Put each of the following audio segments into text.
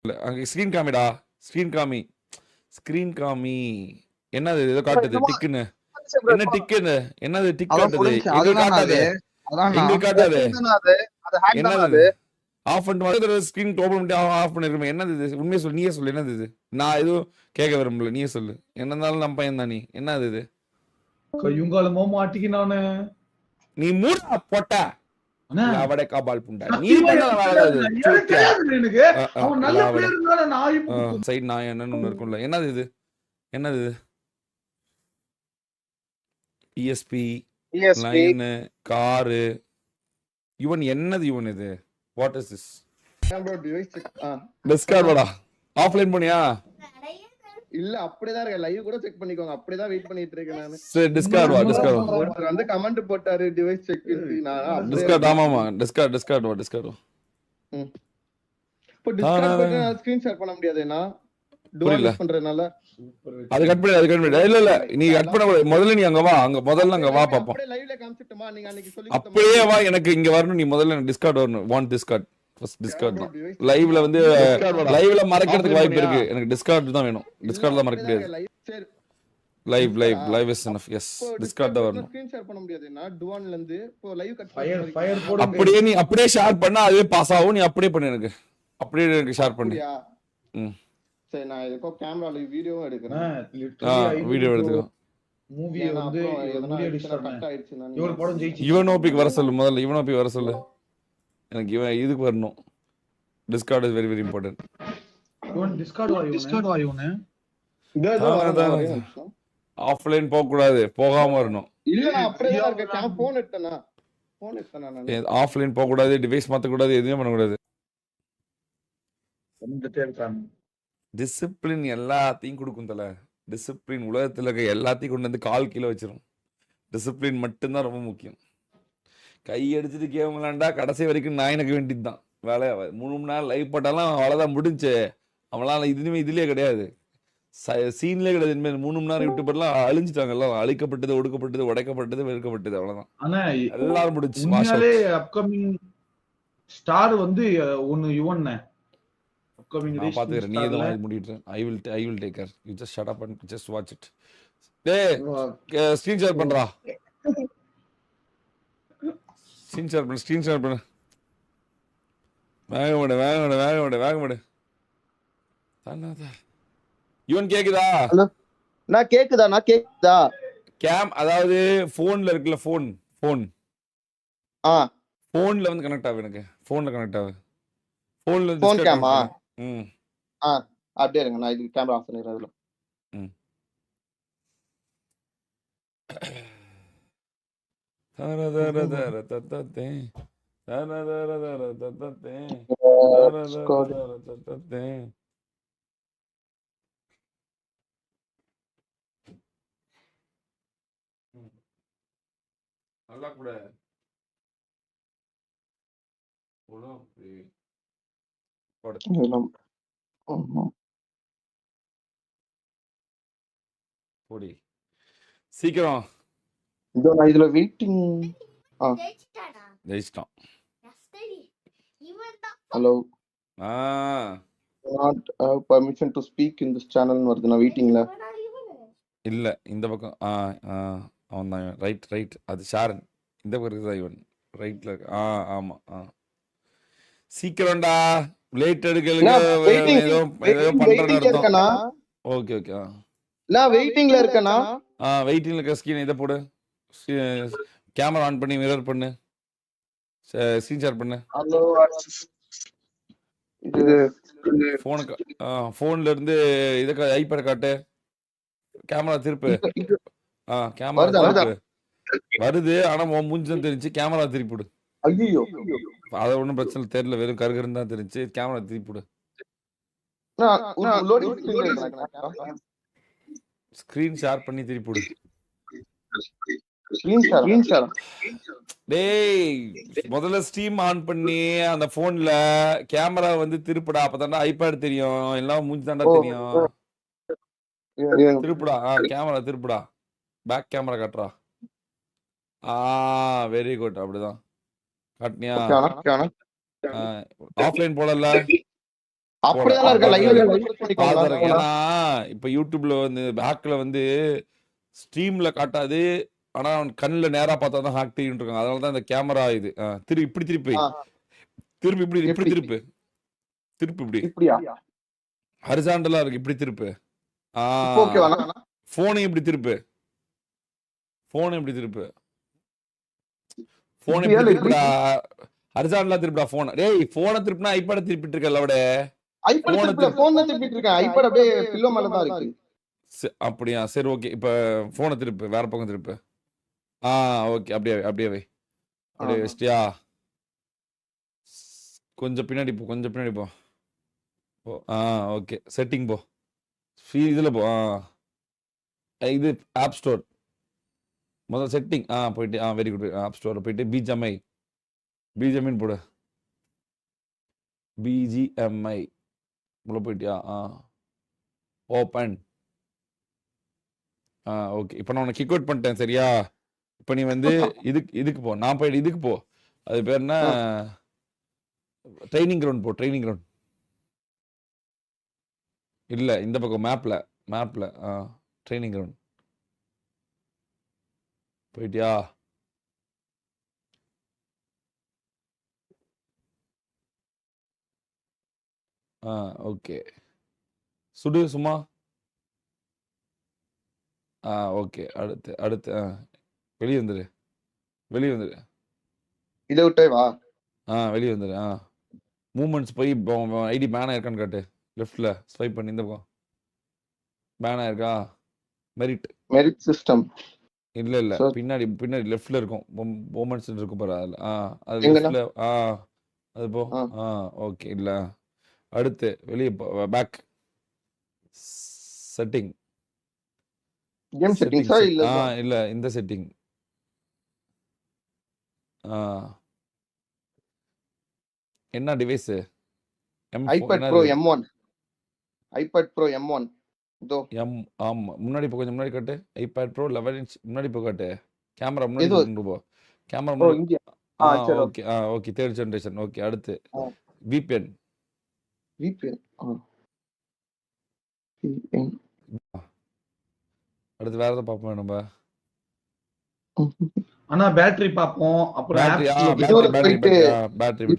அங்க screen காமிடா. Screen காமி. Screen காமி. என்னது ஏதோ காட்டுது டிக்குன்னு. என்ன டிக்குன்னு? என்னது டிக் அதான் காட்டுது? புரிஞ்சுச்சு. எங்களுக்கு அதுதான் காட்டாது. அதான் எங்களுக்கு காட்டாது. அது ஹேக் தானே என்னது அது. ஆஃப் பண்ணிட்டு ஸ்க்ரீன் ஓபன் பண்ணிட்டு ஆஃப் பண்ணிருக்கோம். என்னது இது? உண்மையை சொல்லு. நீயே சொல்லு. என்னது இது? நான் எதுவும் கேட்க விரும்பல. நீயே சொல்லு. என்ன இருந்தாலும் நம்ம பையன் தான் நீ. என்னது இது? கையுங்காலமோ மாட்டிக்கினானே. நீ மூடா போட்ட. அண்ணா, லாவடே காபால் புண்டா. நீ சத்தியமா பண்ண எனக்கு வேலை தெரியாது. அது. எனக்கு சூத்தியா. தெரியாது எனக்கு. அவன் நல்ல லாவட. பிளேயர்னால நான் இப்போ சைடு நான் என்னன்னு ஒண்ணு இருக்கும்ல. என்னது இது? என்னது இது? ESP லைனு காரு இவன் என்னது இவன் இது? What is this? டிஸ்கார்டா ஆஃப்லைன் பண்ணியா? இல்ல அப்படிதான் இருக்கு. லைவ் கூட செக் பண்ணிக்கோங்க. அப்படிதான் வெயிட் பண்ணிட்டு இருக்கேன் நானு. சரி டிஸ்கார்ட் வா. டிஸ்கார்ட் ஒருத்தர் வந்து கமெண்ட் போட்டாரு டிவைஸ் செக். டிஸ்கார்ட் ஆமாமா. டிஸ்கார்ட் வா. இப்போ டிஸ்கார்ட் போட்டு ஸ்கிரீன் ஷேர் பண்ண முடியாதுனா டுவல் யூஸ் பண்றதுனால அது கட் பண்ணி இல்ல நீ கட் பண்ண கூடாது. முதல்ல நீ அங்க வா. அங்க வா பாப்போம். அப்படியே லைவ்ல காமிச்சிட்டுமா? நீங்க அன்னைக்கு சொல்லி அப்படியே வா. எனக்கு இங்க வரணும். நீ முதல்ல டிஸ்கார்ட் வரணும். Want Discord. ஃபர்ஸ்ட் டிஸ்கார்ட் தான். லைவ்ல வந்து லைவ்ல மறக்கிறதுக்கு வாய்ப்பு இருக்கு. எனக்கு டிஸ்கார்ட் தான் வேணும். டிஸ்கார்ட் தான் மறக்க முடியாது. Live is enough. Yes Discord தான் வரணும். ஸ்கிரீன் ஷேர் பண்ண முடியாதுனா டுவல்ல இருந்து இப்போ லைவ் கட் ஃபயர் போடு. அப்படியே நீ அப்படியே ஷேர் பண்ணா அதுவே பாஸ் ஆகும். நீ அப்படியே பண்ணு. அப்படியே எனக்கு ஷேர் பண்ணு. சரி நான் இதுக்கு கேமரால வீடியோவும் எடுக்கிறேன். வீடியோ எடுத்துக்கோ. மூவி வந்து மூவி டிஸ்டர்ப் ஆயிடுச்சுனா இவன் படம் ஜெயிச்சு ஈவன் ஓபிக்கு வர சொல்லு. முதல்ல ஈவன் ஓபி வர சொல்லு. எனக்கு இவன் இதுக்கு வரணும். Discord is very very important. இவன் டிஸ்கார்ட் வா இவனே. ஆஃப்லைன் போக கூடாது. போகாம வரணும். இல்ல நான் அப்படியே தான் இருக்கேன். போன் எடுத்தேனா நான். ஆஃப்லைன் போக கூடாது. டிவைஸ் மாத்த கூடாது. எதுவுமே பண்ண கூடாது. வந்துட்டே இருக்கான். டிசிப்ளின் எல்லாத்தையும் கொடுக்கும் தல. டிசிப்ளின் உலகத்துல இருக்க எல்லாத்தையும் கொண்டு வந்து கால் கீழே வச்சிரும். டிசிப்ளின் மட்டும்தான் ரொம்ப முக்கியம். கை அடிச்சுட்டு கேம் விளாண்டா கடைசி வரைக்கும் நான் எனக்கு வேண்டியது தான் வேலையா. 3 மணி நேரம் லைவ் போட்டாலும் அவ்வளோதான் முடிஞ்சு. அவங்களால இதுலயே கிடையாது. சீன்லேயே கிடையாது. இனிமேல் 3 மணி நேரம் யூடியூப் எல்லாம் அழிஞ்சிட்டாங்க. எல்லாம் அழிக்கப்பட்டது, ஒடுக்கப்பட்டது, உடைக்கப்பட்டது, வெறுக்கப்பட்டது. அவ்வளவுதான். ஆனா எல்லாரும் முடிச்சு. உண்மையாலே அப்கமிங் ஸ்டார் வந்து ஒன்னு யுவன் அப்கமிங் நான் பாத்துக்கிறேன். நீ எதுவும் முடிட்டு. I will take care. You just shut up and just watch it. டேய் ஸ்கிரீன் ஷேர் பண்றா. ஸ்கிரீன் ஷேர் பண்ணு. வேக மாடு. யுவன் கேக்குதா? ஹலோ நான் கேக்குதா? கேம் அதாவது போன்ல இருக்குல்ல. போன் போன்ல வந்து கனெக்ட் ஆகும். எனக்கு போன்ல கனெக்ட் ஆகும். போன்ல போன் கேமா? ம் அப்படியே இருங்க. நான் இது கேமரா ஆஃப் பண்ணிடுறேன். அதுல நல்லா கூட போடி சீக்கிரம். இதோ நான் இதுல வெயிட்டிங். ஜெயிச்சிட்டான். Hello not permission to speak in this channel வருது. நான் வெயிட்டிங்ல இல்ல. இந்த பக்கம் அவன் தான். ரைட் அது ஷாரன். இந்த பக்கம் இருக்குதா இவன்? ரைட்ல இருக்கு. ஆமா. சீக்கிரம்டா. லேட் எடுக்கலுங்க. ஏதோ பண்றேன்னு அர்த்தம். ஓகே. நான் வெயிட்டிங்ல இருக்கேனா? வெயிட்டிங்ல இருக்க. ஸ்கிரீன் இதை போடு. கேமரா ஆன் பண்ணி மிரர் பண்ணு. ஸ்கிரீன் ஷேர் பண்ணு. ஹலோ இது போன்ல இருந்து இத ஐபேட் காட்டு. கேமரா திருப்பு. கேமரா வருது. ஆனா மூஞ்சி தான் தெரிஞ்சு. கேமரா திருப்பி விடு. ஐயோ அத ஒண்ணும் பிரச்சனை தெரியல. வெறும் கருகருன்னு தான் தெரிஞ்சு. கேமரா திருப்பி விடு. ஸ்கிரீன் ஷேர் பண்ணி திருப்பி விடு. டேய் முதல்ல ஸ்ட்ரீம் ஆன் பண்ணி அந்த போன்ல கேமரா வந்து திருப்புடா. அப்பதான்டா ஐபேட் தெரியும். எல்லாம் மூஞ்சி தாண்டா தெரியும். திருப்புடா. கேமரா திருப்புடா. பேக் கேமரா காட்டுறா. Very good. அப்படிதான் காட்டினியா? ஆஃப்லைன் போடல. அப்படிதான் இருக்க லைவ்ல பண்ணிக்கோங்க. பாத்துறேன். ஏன்னா இப்ப யூடியூப்ல வந்து ஹேக்ல வந்து ஸ்ட்ரீம்ல காட்டாது. ஆனா அவன் கண்ணுல நேரா பார்த்தா தான் ஹேக் தெரியும் இருக்காங்க. அதனால தான் இந்த கேமரா இது இப்படி திருப்பி ஆ, திருப்பி இப்படி இப்படி எப்படி திருப்பு திருப்பி இப்படி இப்படியா? ஹரிசாண்டலா இருக்கு இப்படி திருப்பு. இப்போ ஓகேவா? போனை இப்படி திருப்பு. போனை இப்படி திருப்பு. போனை இப்படியா இப்படி இல்ல திருப்புடா. ஹரிசாண்டலா திருப்பிடா போனை. டேய் போனை திருப்பினா ஐபேட திருப்பிட்டு இருக்கல அவட. ஐபேட் போனை திருப்பி போன் தான் திருப்பிட்டு இருக்கேன். ஐபேட் அப்படியே பில்லோ மேல தான் இருக்கு. அப்படியா சரி ஓகே. இப்ப போனை திருப்பு வேற பக்கம் திருப்பு. ஓகே அப்படியே அப்படியே வை. அப்படியே வச்சிட்டியா? கொஞ்சம் பின்னாடி போ கொஞ்சம் பின்னாடி போ. ஓகே செட்டிங் போ. இதுல போ. இது ஆப் ஸ்டோர் முதல்ல செட்டிங் போயிட்டு வெரி குட். ஆப் ஸ்டோர் போயிட்டு பிஜிஎம்ஐன்னு போடு. பிஜிஎம்ஐ உள்ள போயிட்டியா? ஓப்பன். ஓகே இப்போ நான் உனக்கு கிக் அவுட் பண்ணிட்டேன் சரியா? இப்போ நீ வந்து இதுக்கு போ. நான் போயிட்டு இதுக்கு போ. அது பேர் என்ன? ட்ரைனிங் கிரவுண்ட் போ. ட்ரைனிங் கிரவுண்ட் இல்ல இந்த பக்கம் மேப்ல ட்ரைனிங் கிரவுண்ட் போயிட்டியா? ஓகே சுடு சும்மா. ஓகே அடுத்து வெளியே வந்துரு. இதை விட்டே வா. வெளியே வந்துரு. மூமெண்ட்ஸ் போய் ஐடி பேன் ஆயிருக்கான்னு காட்டு. லெஃப்ட்ல ஸ்வைப் பண்ணி இந்த பக்கம் பேன் ஆயிருக்கா? மெரிட் சிஸ்டம் இல்ல பின்னாடி லெஃப்ட்ல இருக்கும். மூமெண்ட்ஸ் இருக்கும் பாரு. அது லெஃப்ட்ல. அது போ. ஓகே இல்ல அடுத்து வெளியே பேக் செட்டிங். கேம் செட்டிங்ஸா இல்ல? இல்ல இந்த செட்டிங். என்ன device? IPad bro M1. IPad bro M1 இதோ ஆமா முன்னாடி போ. கொஞ்சம் முன்னாடி காட்டு. ஐபேட் ப்ரோ 11 இன்ச் முன்னாடி போ காட்டு. கேமரா முன்னாடி கொண்டு போ. கேமரா முன்னாடி. இங்க. Okay okay third generation. Okay அடுத்து VPN. அடுத்து வேற ஏதாவது பார்ப்போம் நம்ம. ஆனா பேட்டரி பாப்போம். அப்புறம் பேட்டரி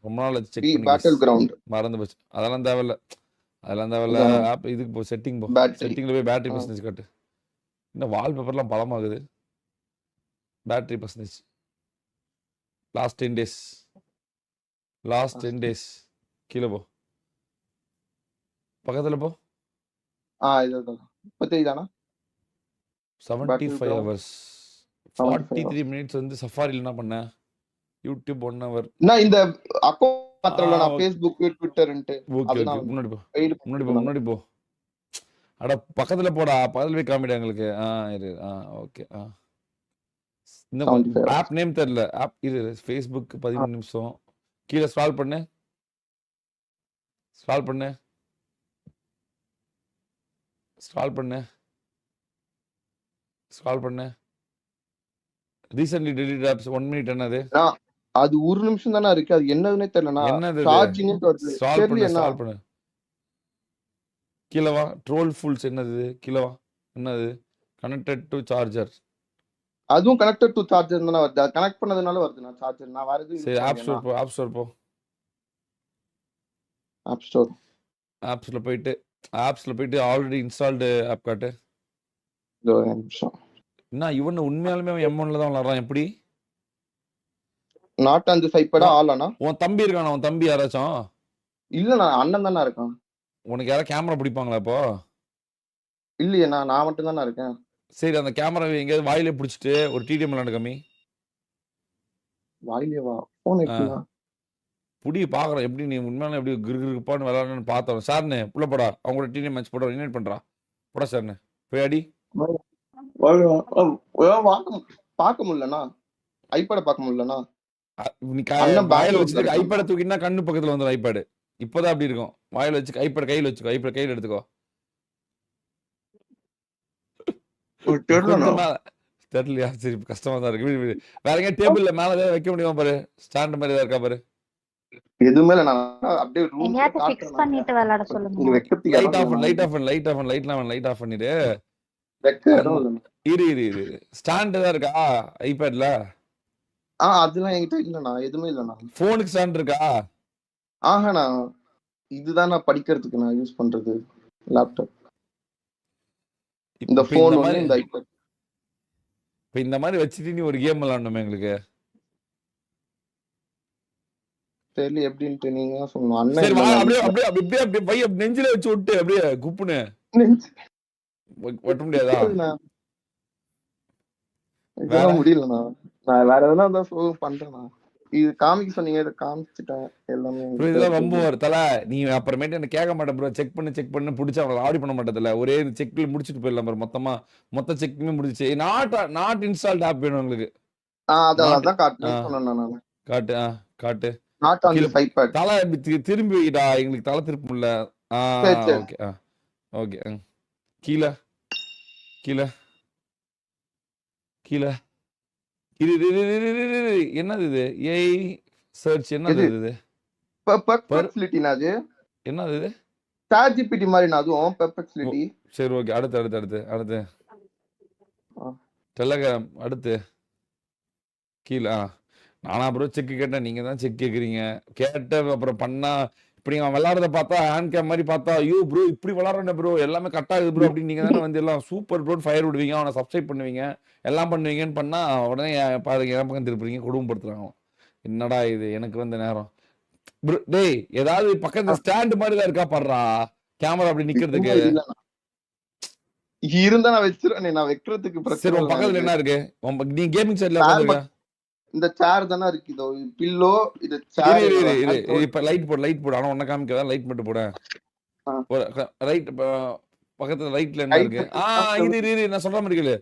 ரொம்ப நாள் செக் பண்ணி பேட்டில் கிரவுண்ட் மறந்து போச்சு. அதெல்லாம் தேவையில்ல. ஆப் இதுக்கு போ. செட்டிங் போ. செட்டிங்ல போய் பேட்டரி பர்சன்டேஜ் காட்டு. இன்னும் வால்பேப்பர்லாம் பலமாகுது. பேட்டரி பர்சன்டேஜ் லாஸ்ட் 10 days கீழே போ. பக்கத்துல போ. இதுதான் 33 தானா? 75 hours 43 minutes வந்து சஃபாரில என்ன பண்ண? YouTube 1 hour. நான் இந்த அக்கவுண்ட் மாத்திரல நான் Facebook ட்விட்டர்ன்ட்டு. ஓகே முன்னாடி போ. அட பக்கத்துல போடா. பக்கத்துல போய் காமிடா எங்களுக்கு. இரு. ஓகே இந்த ஆப் நேம் தெரியல. ஆப் இது Facebook 13 நிமிஷம். கீழே ஸ்க்ரால் பண்ணு. ரீசன்ட்லி டெலிட்டட் ஆப்ஸ் 1 minute என்னது? அது 1 நிமிஷம் தான இருக்கு. அது என்னதுனே தெரியலனா. சார்ஜிங் ஸ்க்ரால் பண்ணு. கீழ வா. ட்ரோல் ஃபுல்ஸ் என்னது? கீழ வா. என்னது? Connected to charger. அதுவும் கனெக்டட் டு சார்ஜர் தான வருது. கனெக்ட் பண்ணதுனால வருது. நான் சார்ஜர் நான் வரது. சரி ஆப் ஸ்டோர் போ. ஆப்ஸ்ல போயிட்டு ஆல்ரெடி இன்ஸ்டால்டு ஆப் காட்டு. ஒரு நிமிஷம். என்ன இவன் உண்மையாலுமே M1ல தான் விளையாடுறான் எப்படி? நாட் அந்த சைப்படா ஆளானா? உன் தம்பி இருக்கானா? உன் தம்பி யாராச்சும்? இல்ல நான் அண்ணன் தானே இருக்கான். உனக்கு யாரா கேமரா பிடிப்பாங்களா இப்போ? இல்லையே நான் மட்டும் தானே இருக்கேன். சரி அந்த கேமராவை எங்கேயாவது வாயிலே பிடிச்சிட்டு ஒரு TDM விளையாண்டு காமி. வாயிலே வா. போன் எடுத்துனா. புடி பாக்குறேன் எப்படி நீ உண்மையாலும் எப்படி கிருகிருப்பான்னு விளையாடணும்னு பார்த்தோம். சார்னு புள்ள போடா. அவங்க கூட TDM மேட்ச் போட இன்வைட் பண்றா. போடா சார்னு. போய் அடி. பார்க்க முடியலனா? ஐபேட பார்க்க முடியலனா? நீ வாயில வச்சுட்டு ஐபேட தூக்கினா கண்ணு பக்கத்துல வந்துடும் ஐபேடு. இப்போதான் அப்படி இருக்கும். வாயில வச்சு ஐபேட கையில வச்சுக்கோ. ஐபேட கையில எடுத்துக்கோ. தெரியலையா? சரி கஷ்டமா தான் இருக்கு. வேற எங்க டேபிள்ல மேல வைக்க முடியுமா பாரு. ஸ்டாண்ட் மாதிரி இருக்கா பாரு. எதுவுமே இல்ல, நான் அப்படியே ரூம் எங்கேயாச்சும் ஃபிக்ஸ் பண்ணிட்டு விளையாட சொல்லுங்க. இங்க வைக்கிறதுக்கு லைட் இடம் ஆஃப் இல்ல, light off light off light off பண்ணிடு. வைக்க இடம் ஆமா. இல்ல. இரு இரு இரு இரு ஸ்டாண்டு தான் இருக்கா ஐபேட்ல? அதெல்லாம் என்கிட்ட இல்லண்ணா, எதுவுமே இல்லண்ணா. ஃபோனுக்கு ஸ்டாண்ட் இருக்கா? ஆஹாண்ணா, இதுதான் நான் படிக்கிறதுக்கு நான் யூஸ் பண்றது லேப்டாப். இந்த இப்ப போன் இந்த ஒண்ணு, மாதிரி இந்த ஐபேட். இப்ப இந்த மாதிரி வச்சுட்டு நீ ஒரு கேம் விளையாடணுமே எங்களுக்கு. தெரியல எப்படின்ட்டு நீங்க தான் சொல்லணும். அண்ணன் சரி வா, இல்லைண்ணா அப்படியே வீட்டுல. அப்படியே அப்படியே அப்படியே பைய நெஞ்சில வச்சு விட்டு அப்படியே குப்புன்னு ஒட்ட முடியாதா? முடியாதுண்ணா, வேற இதெல்லாம் முடியலண்ணா. நான் வேற எதனா தான் பண்றேண்ணா. இது காமிக்க சொன்னீங்க, இதை காமிச்சிட்டேன் எல்லாமே ப்ரோ என்கிட்ட இதெல்லாம் இருக்கு. ரொம்ப ஒரு தலை. நீ அப்புறமேட்டு என்ன கேட்க மாட்டேன் ப்ரோ, செக் பண்ணு பிடிச்சா அவங்களை ஆடி பண்ண மாட்டதில்ல. ஒரே செக்ல முடிச்சுட்டு போயிடலாம் ப்ரோ. மொத்த செக்குமே முடிச்சு நாட் இன்ஸ்டால்ட் ஆப் வேணும் உங்களுக்கு. அதான் நாட் அதான் காட்டணும்னு சொன்னேண்ணா நான். காட்டு காட்டு நாட் ஆன் கீழே திஸ் ஐபேட். தலை இப்படி திரும்பி வைடா, எங்களுக்கு தலை திருப்ப முடியல. சரி சரி. ஓகே ஓகே கீழே கீழே கீழே என்னது இது? ஏஐ சர்ச் என்னது எது இது? பெர்ப்ளெக்சிலிட்டினா? அது என்னது இது? சாட் ஜிபிடி மாதிரிண்ணா அதுவும் ஓ, பெர்ப்ளெக்சிலிட்டி. சரி ஓகே. அடுத்து ஆ. டெலகிராம். அடுத்து கீழே நானா ப்ரோ செக் கேட்டேன், நீங்க தான் செக் கேட்குறீங்க. கேட்ட அப்புறம் பண்ணா இப்படி அவன் விளாட்றத பார்த்தா ஹேண்ட் கேம் மாதிரி பார்த்தா, ஐயோ ப்ரோ இப்படி விளாட்றேன் ப்ரோ, எல்லாமே கட் ஆகுது ப்ரோ அப்படின்னு நீங்க தானே வந்து எல்லாம் சூப்பர் ப்ரோ ஃபயர் விடுவீங்க, அவனை சப்ஸ்கிரைப் பண்ணுவீங்க, எல்லாம் பண்ணுவீங்கன்னு பண்ணா உடனே பாருங்க என் பக்கம் திருப்புறீங்க, குடும்பப்படுத்துறாங்க. என்னடா இது எனக்கு வந்த நேரம் ப்ரோ. டேய் ஏதாவது பக்கத்துல ஸ்டாண்ட் மாதிரி தான் இருக்கா பாடுறா, கேமரா அப்படி நிக்கிறதுக்கு. இல்லண்ணா, இருந்தா நான் வச்சிருவேன். நான் வைக்கிறதுக்கு சரி பிரச்சனை உன் இல்லை பக்கத்துல எனக்கு. என்ன இருக்கு? நீ கேமிங் சைட்ல சேர் உட்காந்துருக்க. இந்த சேர் தானே இருக்கு, இதோ பில்லோ, இது இரு சேர். இரு இரு இரு இரு, இப்ப லைட் போடு. ஆனா உன்ன காமிக்கதா லைட் மட்டும் போட. ரைட் பக்கத்துல ரைட்ல என்ன இருக்கு? இரு நான் சொல்ற மாதிரி கேளு.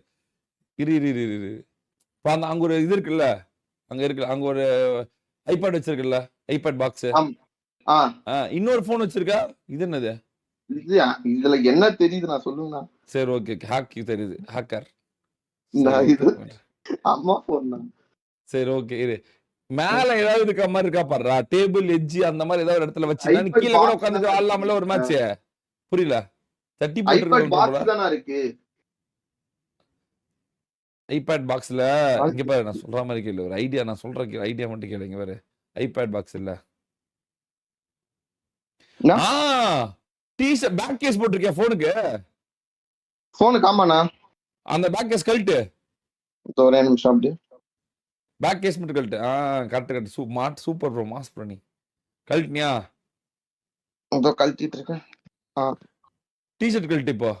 இரு இப்ப அங்க ஒரு இது இருக்குல்ல, அங்க ஒரு ஐபேட் வச்சிருக்குல்ல, ஐபேட் பாக்ஸ். இன்னொரு போன் வச்சிருக்கா, இது என்னது? இதுல என்ன தெரியுது நான் சொல்லுங்க. சரி ஓகே, ஹேக் தெரியுது, ஹேக்கர். இது அம்மா போன் தான். சரி ஓகே இரு. மேல ஏதாவது இருக்க மாதிரி இருக்கா பாருடா, டேபிள் எட்ஜ் அந்த மாதிரி ஏதாவது ஒரு இடத்துல வச்சிருந்தா நீ கீழே கூட உட்காந்துட்டு ஆடலாம்ல ஒரு மேட்ச். புரியல, தட்டி ஐபேட் பாக்ஸ் போட்டு தானே இருக்கு. ஐபேட் பாக்ஸ்ல இங்க பாரு, நான் சொல்ற மாதிரி கேளு, ஒரு ஐடியா நான் சொல்ற ஐடியா மட்டும் கேளு. இங்க பாரு, ஐபேட் பாக்ஸ் இல்ல, டீஷர்ட் பேக் கேஸ் போட்டிருக்கியா போனுக்கு? போனுக்கு ஆமாண்ணா. அந்த பேக் கேஸ் கழட்டு, ஒரே நிமிஷம் அப்படியே பேக் கேஸ் மட்டும் கழட்டு. Correct super bro, mass bro. நீ கழட்டினியா? கழட்டிட்டு இருக்கேன். டிஷர்ட் கழட்டு. இப்போ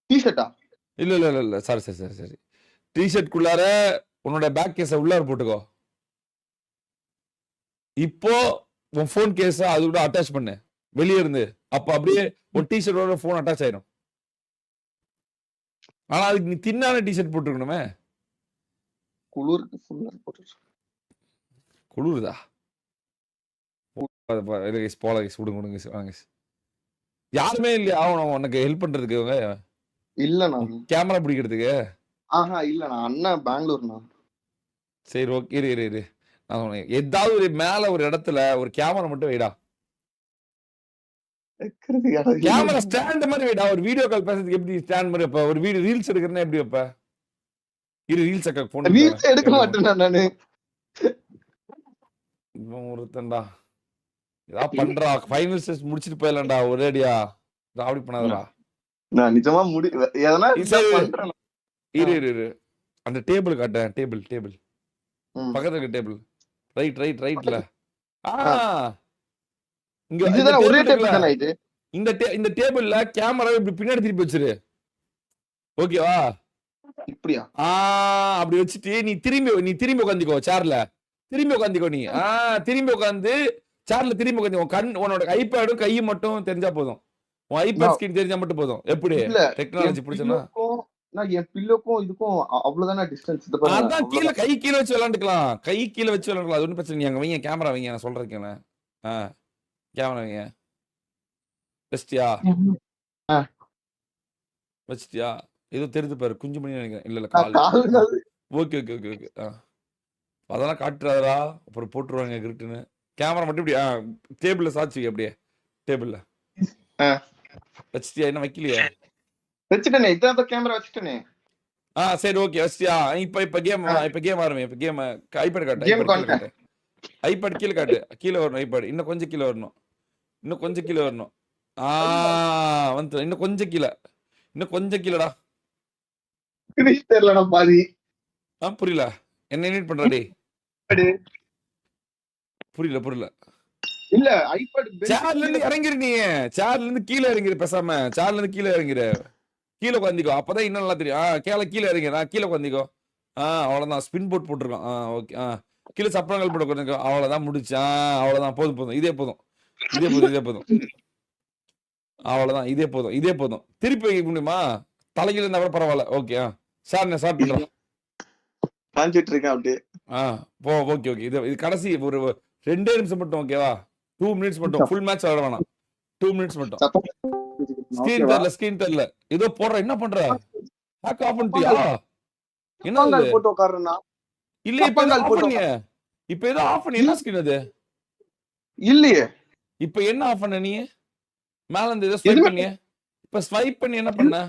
டிஷர்ட்டா? இல்ல சரி டிஷர்ட் குள்ளார உன்னோட பேக் கேஸ உள்ளார போட்டுக்கோ. இப்போ உன் போன் கேஸ அது கூட அட்டாச் பண்ணு வெளியே இருந்து. அப்ப அப்படியே ஒரு டிஷர்ட்டோட போன் அட்டாச் ஆயிடும். ஆனா அதுக்கு நீ தின்னான டிஷர்ட் போட்டுருக்கணுமே. குளிருக்கு ஃபுல்லா போட்டு. குளிருதா? விடுங்க. யாருமே இல்லையா உனக்கு ஹெல்ப் பண்றதுக்கு? இல்லண்ணா, கேமரா பிடிக்கிறதுக்கு? இல்லண்ணா, அண்ணன் பெங்களூர்ண்ணா. சரி ஓகே இரு நான் சொன்னேன், ஏதாவது ஒரு மேல ஒரு இடத்துல ஒரு கேமரா மட்டும் வைடா. கேமரா ஸ்டாண்ட் மாதிரி வைடா. ஒரு வீடியோ கால் பேசுறதுக்கு எப்படி ஸ்டாண்ட் மாதிரி வைப்ப? ஒரு வீடியோ ரீல்ஸ் எடுக்கிறேன்னா எப்படி வைப்ப? ரீல்ஸ் ரீல்ஸ் எடுக்க மாட்டேன் நானு. இவன் ஒருத்தன்டா ஏதாவது பண்றா, ஃபைனல் ஸ்டேஜ் முடிச்சிட்டு போயிடலாம்டா ஒரேடியா. அப்படி பண்ணாதடா. நான் நிஜமா எதனா பண்றேன். இரு அந்த டேபிள் காட்டேன். டேபிள் பக்கத்துல இருக்க டேபிள். ரைட்ல இங்க இதுதான் ஒரே டேபிள் தானே இது? இந்த டேபிள்ல கேமரா இப்படி பின்னாடி திருப்பி வச்சிரு. ஓகேவா? இப்படியா? அப்படி வச்சுட்டு நீ திரும்பி உட்காந்துக்கோ. சேர்ல திரும்பி உட்காந்துக்கோ. நீ திரும்பி உட்காந்து சேர்ல திரும்பி உட்காந்து கண் உன்னோட ஐபேடும் கையும் மட்டும் தெரிஞ்சா போதும். உன் ஐபேட் ஸ்கிரீன் தெரிஞ்சா மட்டும் போதும். எப்படி டெக்னாலஜி பிடிச்சனா? என் பில்லோக்கும் இதுக்கும் அவ்வளவுதானே டிஸ்டன்ஸ். அதான் கை கீழே வச்சு விளையாண்டுக்கலாம். அது ஒன்றும் பிரச்சனை. நீ அங்க வைங்க, கேமரா வைங்க. நான் சொல்றேன் கேமரா வைங்க. வச்சிட்டியா? ஏதோ தெரிஞ்சு பாரு, குஞ்சு மணி நினைக்கிறேன். இல்ல கால். ஓகே அதெல்லாம் காட்டுறாதா, அப்புறம் போட்டுருவாங்க கிரிட்டுன்னு. கேமரா மட்டும் இப்படி டேபிள்ல சாச்சு வை அப்படியே டேபிள்ல ஆ. வச்சிட்டியா என்ன வைக்கலையா வச்சுட்டேனே இதான் கேமரா வச்சுட்டேனே சரி ஓகே வச்சிட்டியா இப்ப கேம் ஆரம்பி இப்ப கேம் ஐபேட் காட்டு Game ஐபேட் கீழே காட்டு. காட்டு ஐபேட் கீழே காட்டு கீழே வரணும் ஐபேட் இன்னும் கொஞ்சம் கீழே வரணும் வந்து இன்னும் கொஞ்சம் கீழடா தெரியலடா பாதி புரியல என்ன எடிட் பண்றடி அது. புரியல இல்ல ஐபேட் சேர்ல இருந்து இறங்கிரு நீ சேர்ல இருந்து கீழே இறங்கிரு பேசாம சேர்ல இருந்து கீழே இறங்கிரு கீழே உட்காந்திக்கோ அப்பதான் இன்னும் நல்லா தெரியும் கீழே இறங்கிரு கீழே உட்காந்திக்கோ அவ்வளவுதான் ஸ்பின் போட் போட்டிருக்கோம் ஓகே கீழே சப்பரங்கள் போட்டு உட்காந்துக்கோ அவ்வளவுதான் முடிச்சு அவ்வளவுதான் போதும் இதே போதும் அவ்வளவுதான் இதே போதும் திருப்பி வைக்க முடியுமா தலைகீழ இருந்தா கூட பரவாயில்ல ஓகே சார் ஸ்டார்ட் பண்றோம் காஞ்சிட்டு இருக்கேன் அப்படியே ஓகே இது கடைசி ஒரு 2 நிமிஷம் மட்டும் ஓகேவா 2 மினிட்ஸ் மட்டும் ஃபுல் மேட்ச் விளையாட வேணாம் 2 மினிட்ஸ் மட்டும் ஸ்கிரீன் தெரியல ஏதோ போடுற என்ன பண்ற ஹேக் ஆஃப் பண்ணிட்டியா என்ன போட்டு உட்கார்றேன்னா இல்ல இப்ப ஏதோ ஆஃப் பண்ணி என்ன ஸ்கிரீன் அது இல்லையே இப்ப என்ன ஆஃப் பண்ண நீ மேல இருந்து ஏதோ ஸ்வைப் பண்ணி இப்ப ஸ்வைப் பண்ணி என்ன பண்ண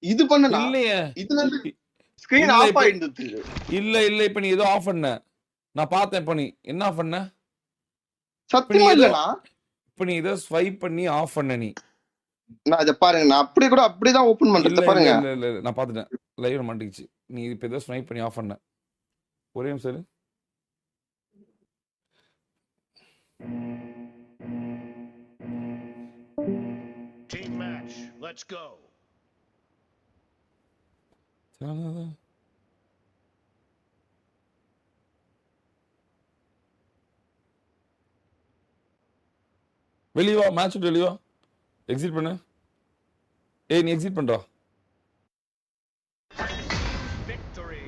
இது பண்ணனா இல்லையே இதுல இருந்து ஸ்கிரீன் ஆஃப் ஆயிடுது இல்ல இப்ப நீ ஏதோ ஆஃப் பண்ண நான் பார்த்தேன் இப்ப நீ என்ன ஆஃப் பண்ண சத்தியமா இல்லனா இப்ப நீ ஏதோ ஸ்வைப் பண்ணி ஆஃப் பண்ண நீ நான் இத பாருங்க நான் அப்படிதான் ஓபன் பண்றேன் பாருங்க இல்ல நான் பாத்துட்டேன் லைவ்ல மாட்டிக்கிச்சு நீ இப்ப ஏதோ ஸ்வைப் பண்ணி ஆஃப் பண்ண ஒரே நிமிஷம் Team match, let's go. வெளியவா மேட்ச் விட்டு வெளியவா எக்ஸிட் பண்ணு நீ எக்ஸிட் பண்றா Victory.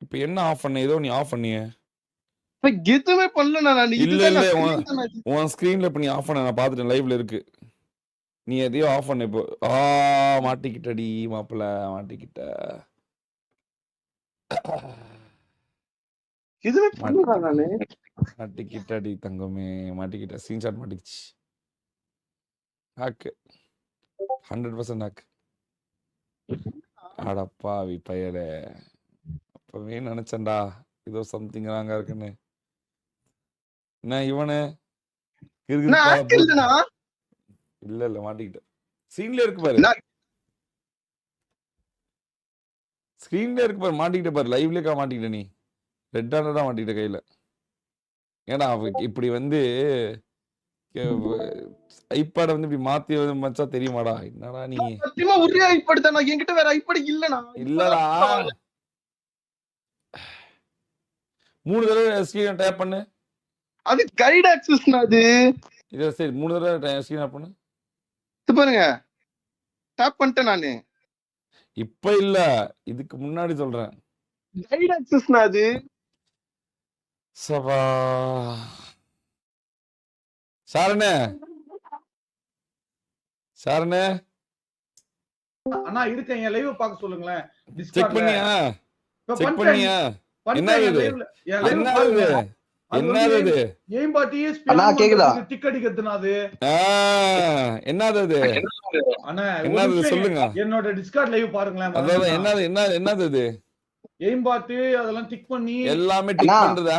இப்ப என்ன ஆஃப் பண்ண ஏதோ நீ ஆஃப் பண்ணியே இப்ப எதுவுமே பண்ணல நான் இல்ல உன் ஸ்கிரீன்ல இப்ப நீ ஆஃப் பண்ண நான் பாத்துட்டேன் லைவ்ல இருக்கு நீ எதையோ ஆஃப் பண்ண இப்போ மாட்டிக்கிட்டடி மாப்பிள்ள மாட்டிக்கிட்ட எதுவுமே பண்ணல நானு மாட்டிக்கிட்டடி தங்கமே மாட்டிக்கிட்ட ஸ்கிரீன்ஷாட் மாட்டிக்கிச்சு ஹாக் 100% ஹாக் அடப்பாவி பயலே அப்பவே நினைச்சேன்டா ஏதோ சம்திங் ராங்கா இருக்குன்னு என்ன இவனு இல்ல மாட்டிக்கிட்ட ஸ்கிரீன்ல இருக்கு பாரு மாட்டிக்கிட்ட பாரு லைவ்லயே மாட்டிக்கிட்ட நீ ரெட் ஹேண்டடா மாட்டிக்கிட்ட கையில ஏன்னா இப்படி வந்து ஐபேட வந்து இப்படி மாத்தி மச்சா தெரியுமாடா என்னடா நீ சத்தியமா ஒரே ஐபேட் தான் என்கிட்ட வேற ஐபேட் இல்லடா 3 தடவை ஸ்கிரீன் டேப் பண்ணு அது கைட் ஆக்சஸ்னா அது இத சரி 3 தடவை ஸ்கிரீன் டேப் பண்ணு பாருங்க டேப் பண்ணிட்டேன் நானு இப்ப இல்ல இதுக்கு முன்னாடி சொல்றேன் கைட் ஆக்சஸ்னா அது சபா சாரணே அண்ணா இருக்கேன் என் லைவ் பார்க்க சொல்லுங்களேன் செக் பண்ணியா என்ன இது அண்ணா கேக்குதா டிக் அடிக்கிறதுனா அது என்னது அண்ணா சொல்லுங்க என்னோட டிஸ்கார்ட் லைவ் பாருங்களேன் அதாவது என்னது இது எய்ம் பார்த்து அதெல்லாம் டிக் பண்ணி எல்லாமே டிக் பண்றது